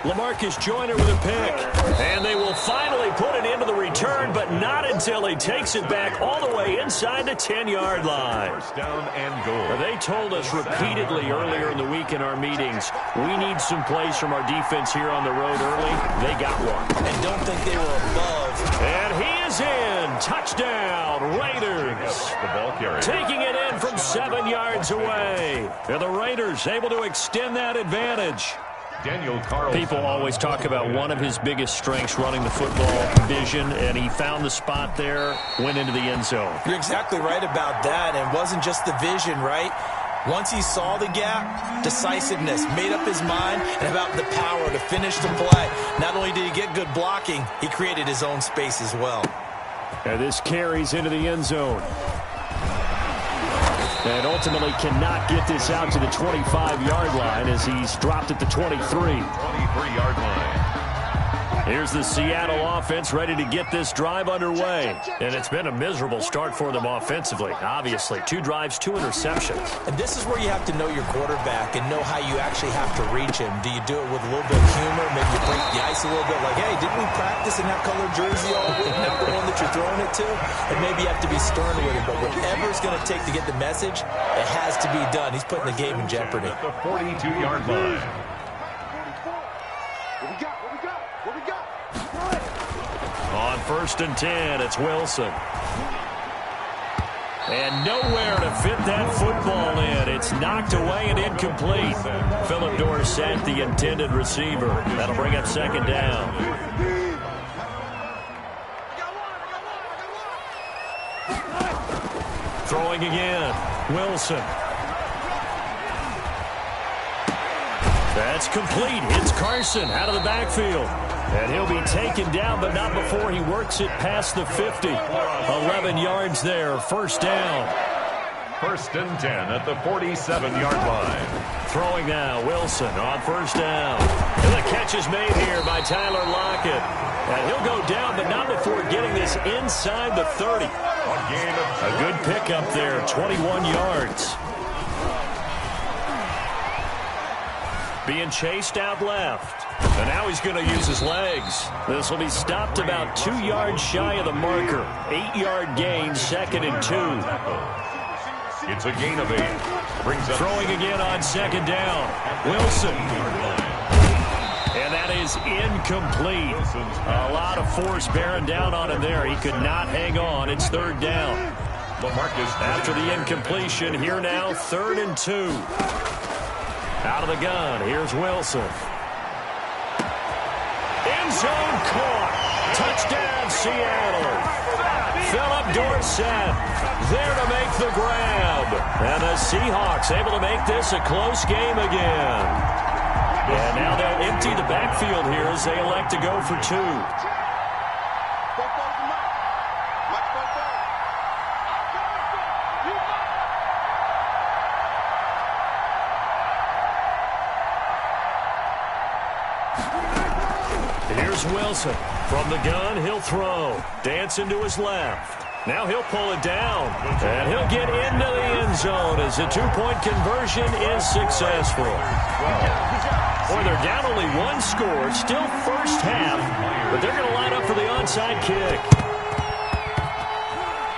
S3: LaMarcus Joyner with a pick. And they will finally put it into the return, but not until he takes it back all the way inside the 10-yard line.
S4: First down and goal.
S3: They told us repeatedly earlier in the week in our meetings, we need some plays from our defense here on the road early. They got one.
S5: And don't think they were above.
S3: And he is in. Touchdown, Raiders.
S4: The ball carrier.
S3: Taking it in from 7 yards away. And the Raiders able to extend that advantage.
S4: Daniel Carlson.
S3: People always talk about one of his biggest strengths running the football, vision, and he found the spot there, went into the end zone.
S5: You're exactly right about that, and it wasn't just the vision, right? Once he saw the gap, decisiveness, made up his mind, and about the power to finish the play. Not only did he get good blocking, he created his own space as well.
S3: And this carries into the end zone. And ultimately cannot get this out to the 25-yard line as he's dropped at the 23.
S4: 23-yard line.
S3: Here's the Seattle offense ready to get this drive underway. And it's been a miserable start for them offensively, obviously. 2 drives, 2 interceptions.
S5: And this is where you have to know your quarterback and know how you actually have to reach him. Do you do it with a little bit of humor? Maybe you break the ice a little bit like, hey, didn't we practice in that colored jersey all week? Not the one that you're throwing it to? And maybe you have to be stern with him. But whatever it's going to take to get the message, it has to be done. He's putting the game in jeopardy.
S4: At the 42-yard line.
S3: On 1st and 10, it's Wilson. And nowhere to fit that football in. It's knocked away and incomplete. Philip Dorsett, the intended receiver. That'll bring up 2nd down. Throwing again, Wilson. That's complete. It's Carson out of the backfield. And he'll be taken down, but not before he works it past the 50. 11 yards there, 1st down.
S4: 1st and 10 at the 47-yard line.
S3: Throwing now, Wilson on 1st down. And the catch is made here by Tyler Lockett. And he'll go down, but not before getting this inside the 30. A good pickup there, 21 yards. Being chased out left. And now he's going to use his legs. This will be stopped about 2 yards shy of the marker. 8-yard gain, 2nd and 2.
S4: It's a gain of 8. Brings up
S3: throwing again on 2nd down. Wilson. And that is incomplete. A lot of force bearing down on him there. He could not hang on. It's 3rd down. After the incompletion, here now, 3rd and 2. Out of the gun, here's Wilson. End zone caught. Touchdown, Seattle. Philip Dorsett there to make the grab. And the Seahawks able to make this a close game again. And now they'll empty the backfield here as they elect to go for 2. Here's Wilson. From the gun, he'll throw. Dancing to his left. Now he'll pull it down, and he'll get into the end zone as the two-point conversion is successful. Boy, they're down only one score, still first half, but they're going to line up for the onside kick.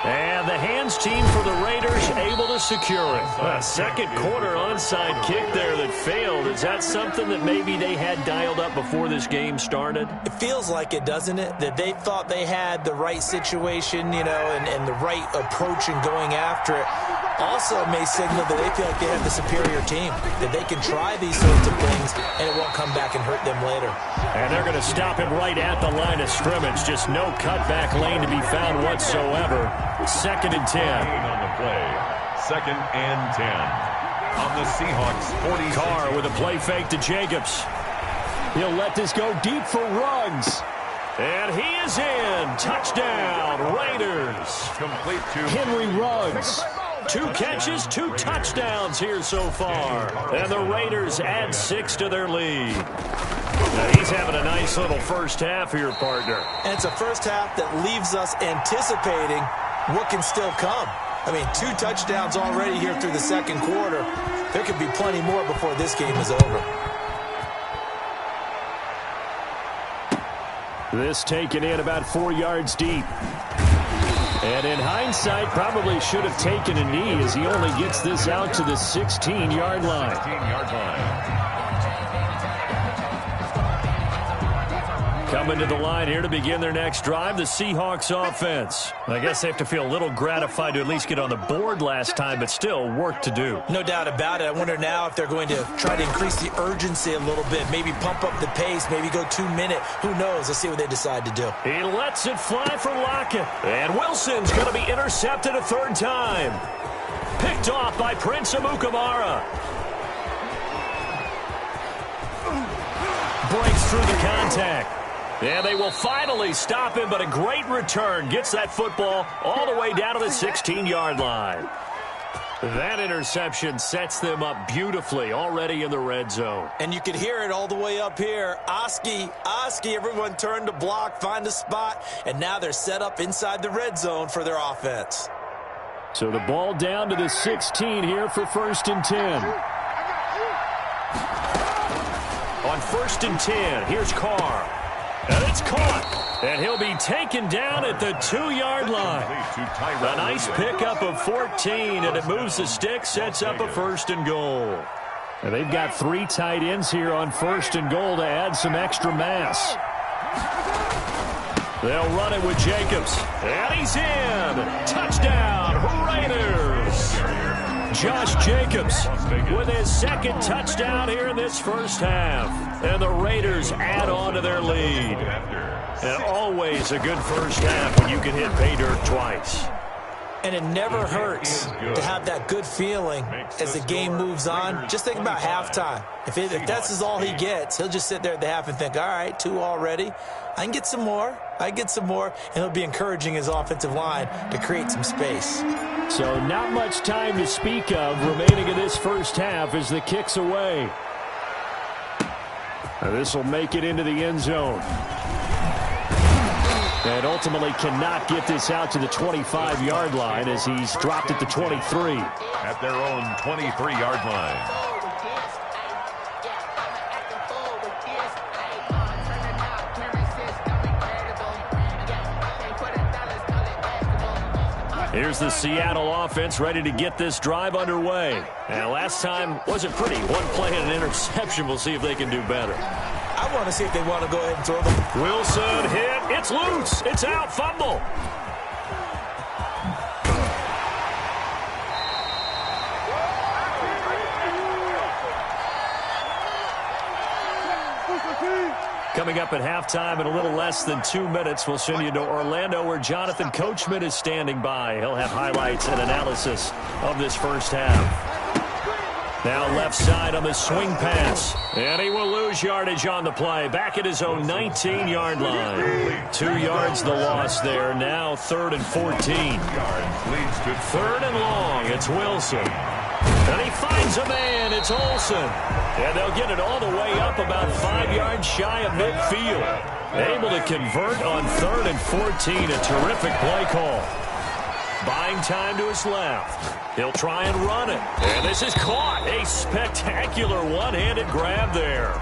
S3: And the hands team for the Raiders able to secure it. A second quarter onside kick there that failed. Is that something that maybe they had dialed up before this game started?
S5: It feels like it, doesn't it? That they thought they had the right situation, you know, and the right approach in going after it. Also may signal that they feel like they have the superior team, that they can try these sorts of things and it won't come back and hurt them later.
S3: And they're going to stop him right at the line of scrimmage. Just no cutback lane to be found whatsoever. 2nd and 10.
S4: On the play, 2nd and 10. On the Seahawks 40.
S3: Carr with a play fake to Jacobs. He'll let this go deep for Ruggs. And he is in. Touchdown, Raiders.
S4: Complete to
S3: Henry Ruggs. 2 catches, 2 touchdowns here so far. And the Raiders add 6 to their lead. Now he's having a nice little first half here, partner.
S5: And it's a first half that leaves us anticipating what can still come. I mean, 2 touchdowns already here through the second quarter. There could be plenty more before this game is over.
S3: This taken in about 4 yards deep. And in hindsight, probably should have taken a knee as he only gets this out to the 16-yard line.
S4: 16-yard line.
S3: Coming to the line here to begin their next drive, the Seahawks offense. I guess they have to feel a little gratified to at least get on the board last time, but still work to do.
S5: No doubt about it. I wonder now if they're going to try to increase the urgency a little bit, maybe pump up the pace, maybe go 2-minute. Who knows? Let's see what they decide to do.
S3: He lets it fly for Lockett. And Wilson's going to be intercepted a 3rd time. Picked off by Prince Amukamara. Breaks through the contact. And they will finally stop him, but a great return. Gets that football all the way down to the 16-yard line. That interception sets them up beautifully already in the red zone.
S5: And you can hear it all the way up here. Oski, everyone turned to block, find a spot, and now they're set up inside the red zone for their offense.
S3: So the ball down to the 16 here for 1st and 10. On 1st and 10, here's Carr. And it's caught. And he'll be taken down at the 2-yard line. A nice pickup of 14, and it moves the stick, sets up a 1st and goal. And they've got 3 tight ends here on 1st and goal to add some extra mass. They'll run it with Jacobs. And he's in. Touchdown, Raiders. Josh Jacobs with his 2nd touchdown here in this first half. And the Raiders add on to their lead. And always a good first half when you can hit pay dirt twice.
S5: And it never hurts to have that good feeling as the game moves on. Just think about halftime. If that's all he gets, he'll just sit there at the half and think, all right, 2 already. I can get some more. And he'll be encouraging his offensive line to create some space.
S3: So not much time to speak of remaining in this first half as the kick's away. Now this will make it into the end zone. And ultimately cannot get this out to the 25-yard line as he's dropped at the 23.
S4: At their own 23-yard line.
S3: Here's the Seattle offense ready to get this drive underway. And last time wasn't pretty. 1 play and an interception. We'll see if they can do better.
S5: I want to see if they want to go ahead and throw them.
S3: Wilson hit. It's loose. It's out. Fumble. Coming up at halftime in a little less than 2 minutes, we'll send you to Orlando where Jonathan Coachman is standing by. He'll have highlights and analysis of this first half. Now left side on the swing pass. And he will lose yardage on the play. Back at his own 19-yard line. 2 yards the loss there. Now 3rd and 14. 3rd and long. It's Wilson. And he finds a man. It's Olsen. And they'll get it all the way up about 5 yards shy of midfield. Able to convert on 3rd and 14. A terrific play call. Buying time to his left. He'll try and run it. And this is caught. A spectacular one-handed grab there.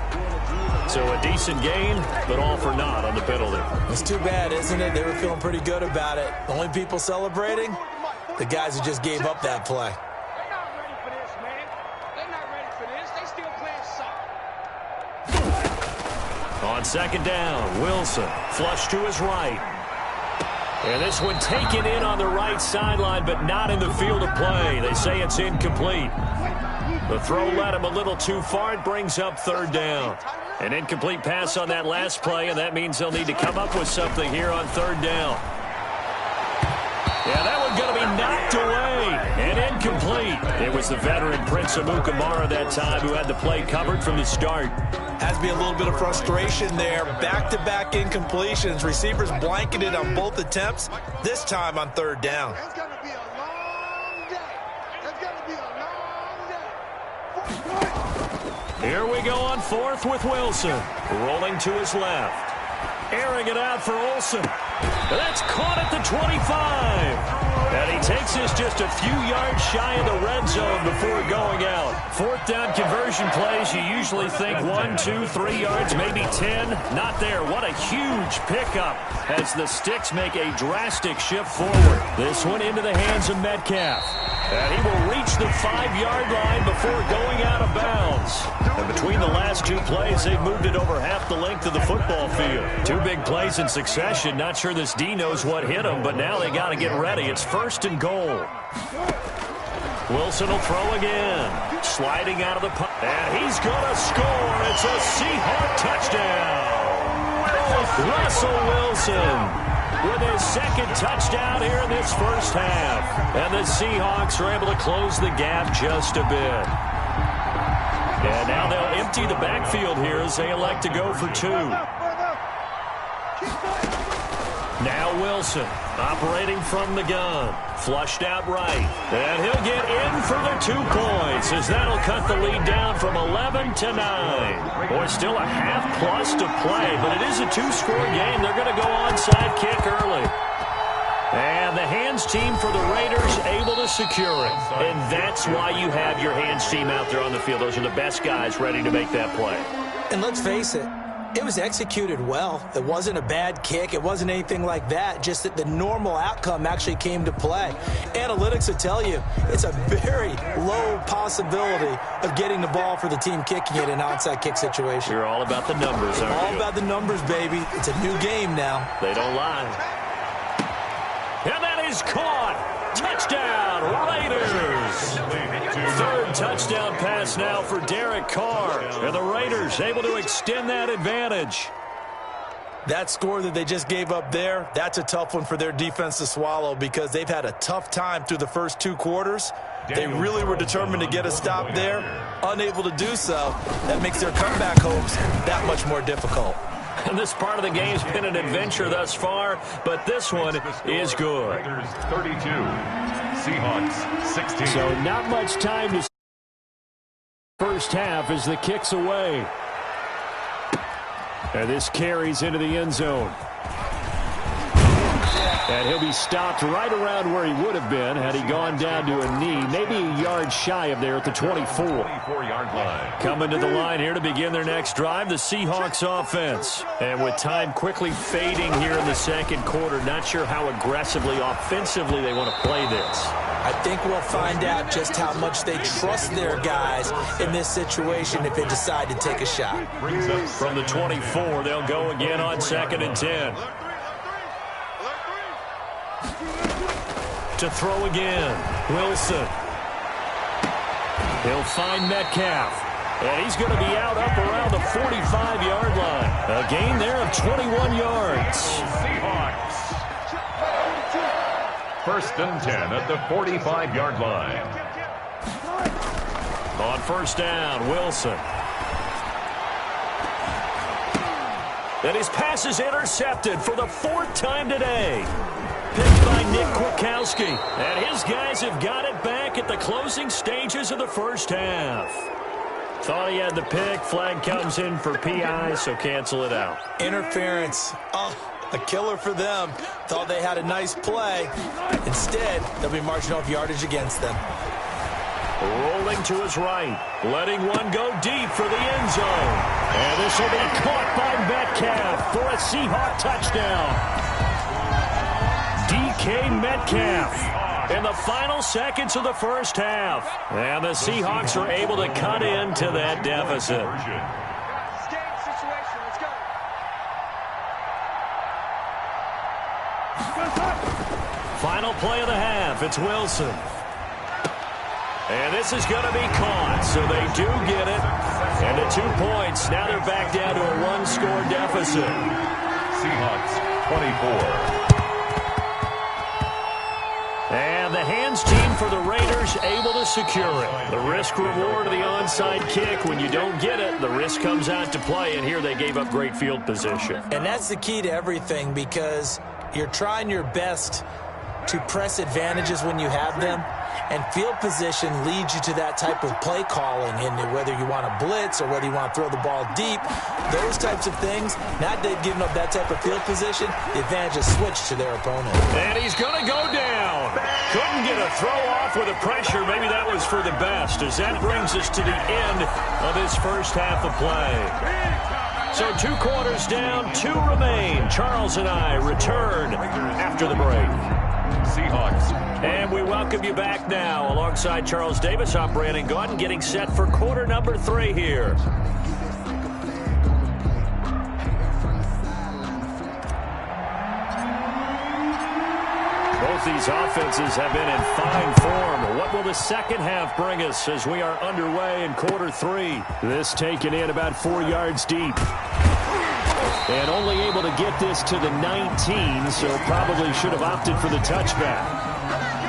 S3: So a decent gain, but all for naught on the penalty.
S5: It's too bad, isn't it? They were feeling pretty good about it. The only people celebrating? The guys who just gave up that play.
S9: They're not ready for this, man. They're not ready for this. They still playing soft.
S3: On second down, Wilson flush to his right. And this one taken in on the right sideline, but not in the field of play. They say it's incomplete. The throw led him a little too far. It brings up third down. An incomplete pass on that last play, and that means they'll need to come up with something here on third down. Yeah, that one's going to be knocked away and incomplete. It was the veteran Prince Amukamara that time who had the play covered from the start.
S5: Has to be a little bit of frustration there. Back-to-back incompletions. Receivers blanketed on both attempts, this time on third down.
S9: It's going to be a long day. It's going to be a long day.
S3: Here we go on fourth with Wilson. Rolling to his left. Airing it out for Olsen. That's caught at the 25. And he takes this just a few yards shy of the red zone before going out. Fourth down conversion plays, you usually think 1, 2, 3 yards, maybe 10. Not there. What a huge pickup as the Sticks make a drastic shift forward. This one into the hands of Metcalf. And he will reach the 5-yard line before going out of bounds. And between the last two plays, they've moved it over half the length of the football field. Two big plays in succession. Not sure this D knows what hit him, but now they got to get ready. It's first and goal. Wilson will throw again. Sliding out of the punt. And he's going to score. It's a Seahawk touchdown. Russell Wilson with his second touchdown here in this first half. And the Seahawks are able to close the gap just a bit. And now they'll empty the backfield here as they elect to go for two. Now Wilson operating from the gun. Flushed out right. And he'll get in for the 2 points as that'll cut the lead down from 11 to 9. Boy, still a half plus to play, but it is a 2-score game. They're going to go onside kick early. And the hands team for the Raiders able to secure it. And that's why you have your hands team out there on the field. Those are the best guys ready to make that play.
S5: And let's face it, it was executed well. It wasn't a bad kick. It wasn't anything like that. Just that the normal outcome actually came to play. Analytics will tell you it's a very low possibility of getting the ball for the team kicking it in an onside kick situation.
S3: You're all about the numbers, aren't you?
S5: All about the numbers, baby. It's a new game now.
S3: They don't lie. And that is caught. Touchdown, Raiders. Third touchdown pass now for Derek Carr. And the Raiders able to extend that advantage.
S5: That score that they just gave up there, that's a tough one for their defense to swallow because they've had a tough time through the first 2 quarters. They really were determined to get a stop there. Unable to do so, that makes their comeback hopes that much more difficult.
S3: And this part of the game's been an adventure thus far, but this one is good.
S4: Raiders 32, Seahawks 16.
S3: So not much time to first half as the kick's away. And this carries into the end zone. And he'll be stopped right around where he would have been had he gone down to a knee, maybe a yard shy of there at the 24-yard line. Coming to the line here to begin their next drive, the Seahawks offense. And with time quickly fading here in the second quarter, not sure how aggressively, offensively they want to play this.
S5: I think we'll find out just how much they trust their guys in this situation if they decide to take a shot.
S3: From the 24, they'll go again on 2nd and 10. To throw again, Wilson. He'll find Metcalf. And he's going to be out up around the 45-yard line. A gain there of 21 yards.
S4: Seahawks. First and 10 at the 45-yard line.
S3: On first down, Wilson. And his pass is intercepted for the 4th time today. Picked by Nick Kwiatkowski. And his guys have got it back at the closing stages of the first half. Thought he had the pick. Flag comes in for PI, so cancel it out.
S5: Interference. Oh, A killer for them. Thought they had a nice play. Instead, they'll be marching off yardage against them.
S3: Rolling to his right, letting one go deep for the end zone. And this will be caught by Metcalf for a Seahawk touchdown. DK Metcalf in the final seconds of the first half. And the Seahawks are able to cut into that deficit. Final play of the half, it's Wilson. And this is going to be caught, so they do get it. And the 2 points, now they're back down to a one-score deficit.
S4: Seahawks 24.
S3: And the hands team for the Raiders able to secure it. The risk reward of the onside kick. When you don't get it, the risk comes out to play, and here they gave up great field position.
S5: And that's the key to everything, because you're trying your best to press advantages when you have them. And field position leads you to that type of play calling, and whether you want to blitz or whether you want to throw the ball deep, those types of things. Now they've given up that type of field position, the advantage is switched to their opponent.
S3: And he's going to go down. Couldn't get a throw off with the pressure. Maybe that was for the best, as that brings us to the end of this first half of play. So 2 quarters down, 2 remain. Charles and I return after the break.
S4: Seahawks.
S3: And we welcome you back now. Alongside Charles Davis, I'm Brandon Gaudin, getting set for quarter number 3 here. Both these offenses have been in fine form. What will the second half bring us as we are underway in quarter 3? This taken in about 4 yards deep. And only able to get this to the 19, so probably should have opted for the touchback.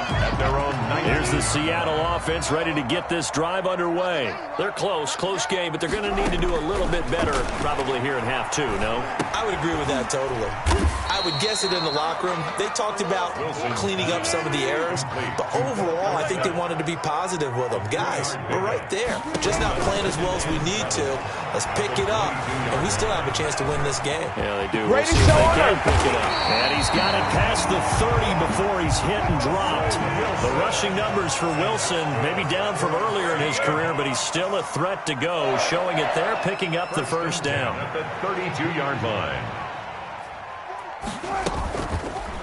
S4: At their own 19.
S3: Here's the Seattle offense ready to get this drive underway. They're close game, but they're going to need to do a little bit better probably here in half 2, no?
S5: I would agree with that totally. I would guess it in the locker room. They talked about cleaning up some of the errors, but overall, I think they wanted to be positive with them. Guys, we're right there. Just not playing as well as we need to. Let's pick it up, and we still have a chance to win this game.
S3: Yeah, they do. We'll see if they can pick it up. And he's got it past the 30 before he's hit and dropped. The rushing numbers for Wilson, maybe down from earlier in his career, but he's still a threat to go, showing it there, picking up the first down.
S4: At the 32-yard line.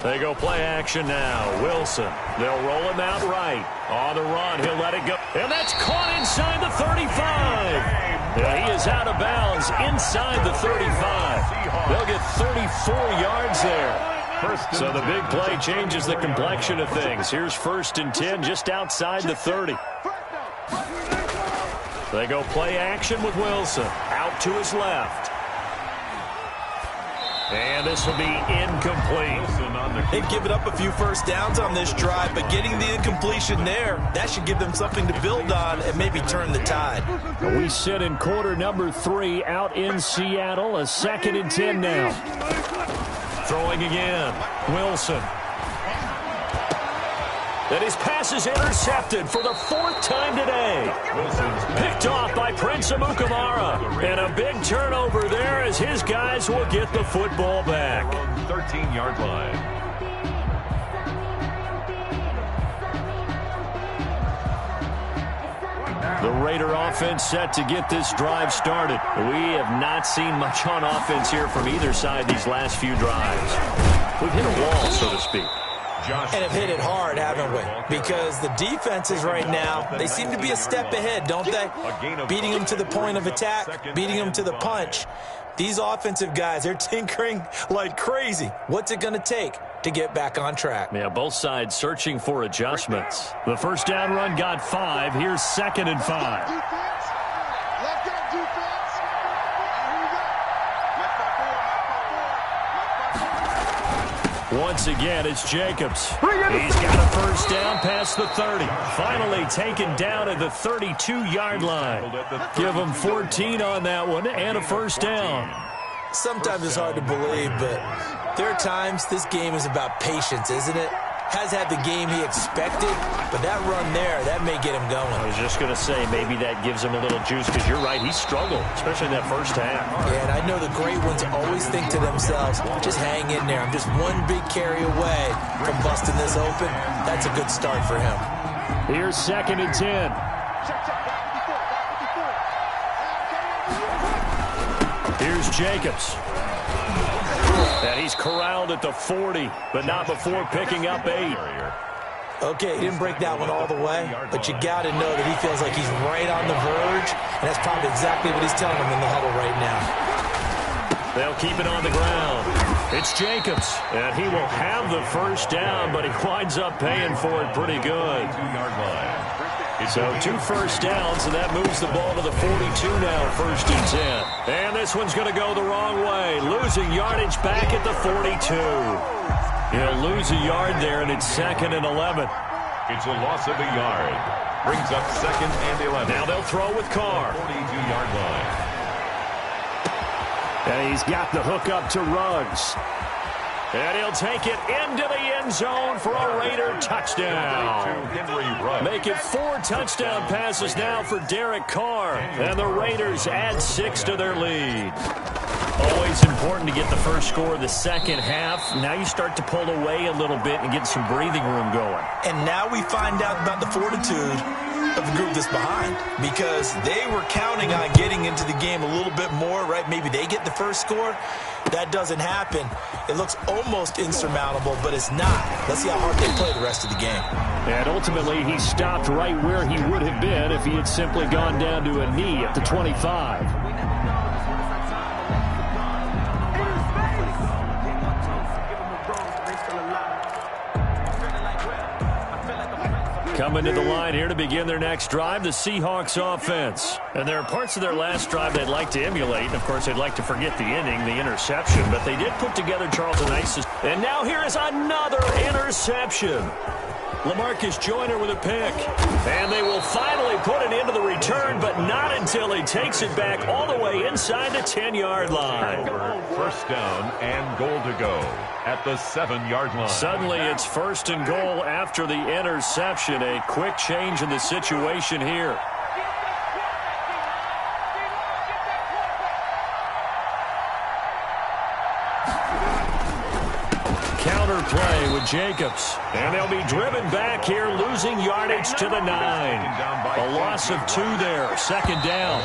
S3: They go play action now. Wilson. They'll roll him out right. On the run. He'll let it go. And that's caught inside the 35. Yeah, he is out of bounds inside the 35. They'll get 34 yards there. So the big play changes the complexion of things. Here's 1st and 10 just outside the 30. They go play action with Wilson. Out to his left. And this will be incomplete.
S5: They've given up a few first downs on this drive, but getting the incompletion there, that should give them something to build on and maybe turn the tide.
S3: We sit in quarter number 3 out in Seattle. A 2nd and 10 now. Throwing again. Wilson. And his pass is intercepted for the 4th time today. Picked off by Prince Amukamara. And a big turnover there as his guys will get the football back.
S4: 13-yard line.
S3: The Raider offense set to get this drive started. We have not seen much on offense here from either side these last few drives. We've hit a wall, so to speak.
S5: And have hit it hard, haven't we? Because the defenses right now, they seem to be a step ahead, don't they? Beating them to the point of attack, beating them to the punch. These offensive guys, they're tinkering like crazy. What's it going to take to get back on track?
S3: Yeah, both sides searching for adjustments. The first down run got 5. Here's 2nd and 5. Once again, it's Jacobs. He's got a first down past the 30. Finally taken down at the 32-yard line. Give him 14 on that one and a first down.
S5: Sometimes it's hard to believe, but there are times this game is about patience, isn't it? has had the game he expected, but that run there, that may get him going.
S3: I was just going to say, maybe that gives him a little juice, because you're right, he struggled, especially in that first half.
S5: Yeah, and I know the great ones always think to themselves, just hang in there. I'm just one big carry away from busting this open. That's a good start for him.
S3: Here's 2nd and 10. Here's Jacobs. And he's corralled at the 40, but not before picking up 8.
S5: Okay, he didn't break that one all the way, but you got to know that he feels like he's right on the verge, and that's probably exactly what he's telling him in the huddle right now.
S3: They'll keep it on the ground. It's Jacobs, and he will have the first down, but he winds up paying for it pretty good.
S4: 2-yard line.
S3: So 2 first downs, and that moves the ball to the 42 now, 1st and 10. And this one's going to go the wrong way, losing yardage back at the 42. He'll lose a yard there, and it's 2nd and 11.
S4: It's a loss of a yard. Brings up 2nd and 11.
S3: Now they'll throw with Carr.
S4: 42-yard line.
S3: And he's got the hook up to Ruggs. And he'll take it into the end zone for a Raider touchdown. Make it 4 touchdown passes now for Derek Carr. And the Raiders add 6 to their lead. Always important to get the first score of the second half. Now you start to pull away a little bit and get some breathing room going.
S5: And now we find out about the fortitude of the group that's behind, because they were counting on getting into the game a little bit more, right? Maybe they get the first score. That doesn't happen. It looks almost insurmountable, but it's not. Let's see how hard they play the rest of the game.
S3: And ultimately, he stopped right where he would have been if he had simply gone down to a knee at the 25. Coming to the line here to begin their next drive, the Seahawks offense. And there are parts of their last drive they'd like to emulate. And, of course, they'd like to forget the inning, the interception. But they did put together Charles and Ice. And now here is another interception. LaMarcus Joyner with a pick. And they will finally put it into the return, but not until he takes it back all the way inside the 10-yard line.
S4: First down and goal to go at the 7-yard line.
S3: Suddenly it's 1st and goal after the interception. A quick change in the situation here. Play with Jacobs, and they'll be driven back here, losing yardage to the 9. A loss of 2 there, 2nd down.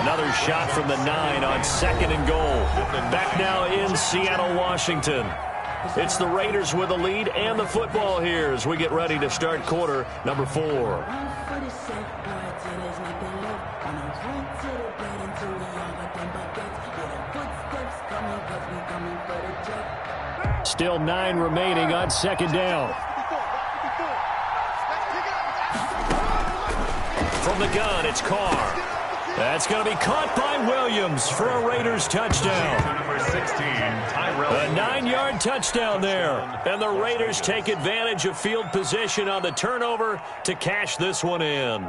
S3: Another shot from the 9 on 2nd and goal. Back now in Seattle, Washington. It's the Raiders with the lead and the football here as we get ready to start quarter number 4. Still 9 remaining on 2nd down. From the gun, it's Carr. That's going to be caught by Williams for a Raiders touchdown.
S4: Number 16,
S3: A 9-yard touchdown there. And the Raiders take advantage of field position on the turnover to cash this one in.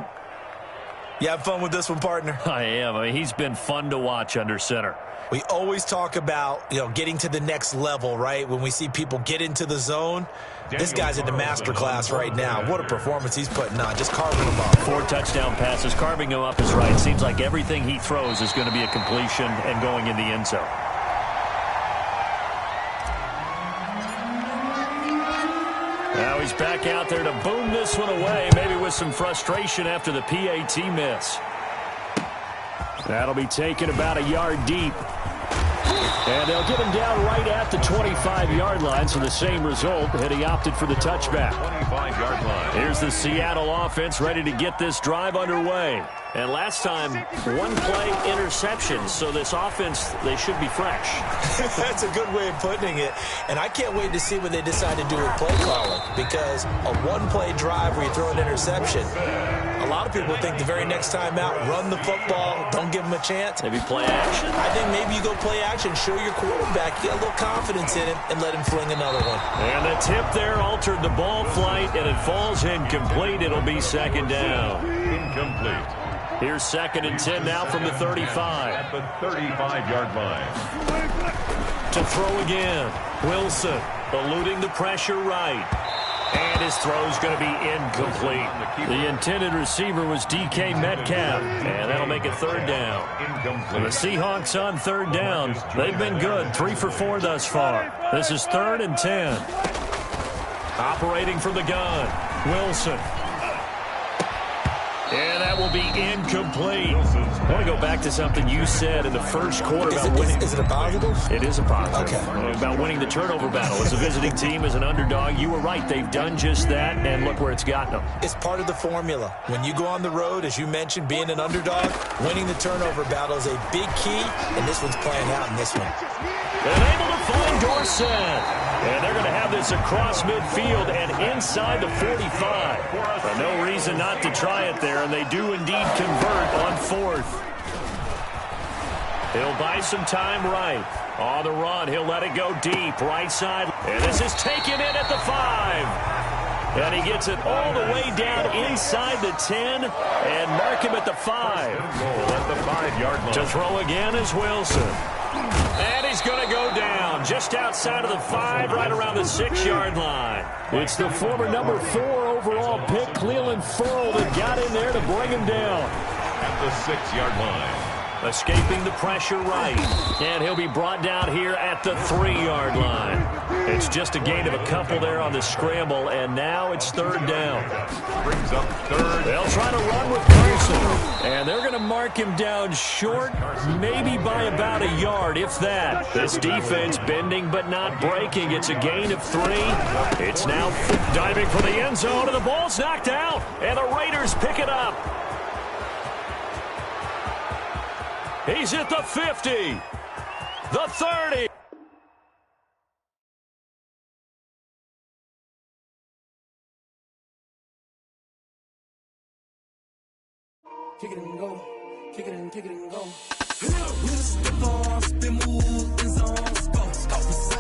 S5: You have fun with this one, partner?
S3: I am. I mean, he's been fun to watch under center.
S5: We always talk about, getting to the next level, right? When we see people get into the zone, this guy's in the master class right now. What a performance he's putting on, just carving them up.
S3: 4 touchdown passes. Carving them up is right. Seems like everything he throws is going to be a completion and going in the end zone. Now he's back out there to boom this one away, maybe with some frustration after the PAT miss. That'll be taken about a yard deep. And they'll get him down right at the 25-yard line, so the same result, and he opted for the touchback.
S4: 25-yard line.
S3: Here's the Seattle offense ready to get this drive underway. And last time, 1-play interception, so this offense, they should be fresh.
S5: That's a good way of putting it. And I can't wait to see what they decide to do with play calling, because a 1-play drive where you throw an interception, a lot of people think the very next time out, run the football, don't give them a chance.
S3: Maybe play action.
S5: I think maybe you go play action, show your quarterback, get a little confidence in him, and let him fling another one.
S3: And the tip there altered the ball flight, and it falls incomplete. It'll be 2nd down.
S4: Incomplete.
S3: Here's 2nd and 10 now from the 35.
S4: At the 35-yard line.
S3: To throw again. Wilson eluding the pressure right. And his throw's going to be incomplete. The intended receiver was DK Metcalf, and that'll make it third down. And the Seahawks on third down. They've been good, 3 for 4 thus far. This is 3rd and 10. Operating from the gun, Wilson. And that will be incomplete. I want to go back to something you said in the first quarter about winning.
S5: Is it a positive?
S3: It is a positive.
S5: Okay.
S3: About winning the turnover battle. As a visiting team, as an underdog, you were right. They've done just that, and look where it's gotten them.
S5: It's part of the formula. When you go on the road, as you mentioned, being an underdog, winning the turnover battle is a big key, and this one's playing out in this one.
S3: And able to find Dorsett. And they're going to have this across midfield and inside the 45. But no reason not to try it there, and they do indeed convert on 4th. He'll buy some time right. On the run, he'll let it go deep, right side. And this is taken in at the 5. And he gets it all the way down inside the 10 and mark him at the 5.
S4: At the 5-yard line.
S3: To throw again is Wilson. And he's going to go down just outside of the 5, right around the 6-yard line. It's the former number 4 overall pick, Cleveland Ferrell, that got in there to bring him down.
S4: At the 6-yard line.
S3: Escaping the pressure right. And he'll be brought down here at the 3-yard line. It's just a gain of a couple there on the scramble, and now it's 3rd down.
S4: Brings up 3rd.
S3: They'll try to run with Carson. And they're going to mark him down short, maybe by about a yard, if that. This defense bending but not breaking. It's a gain of 3. It's now diving for the end zone, and the ball's knocked out. And the Raiders pick it up. He's at the 50, the 30.
S10: Kick it and go, kick it and go. Hit the ball, spin move, and zone, go.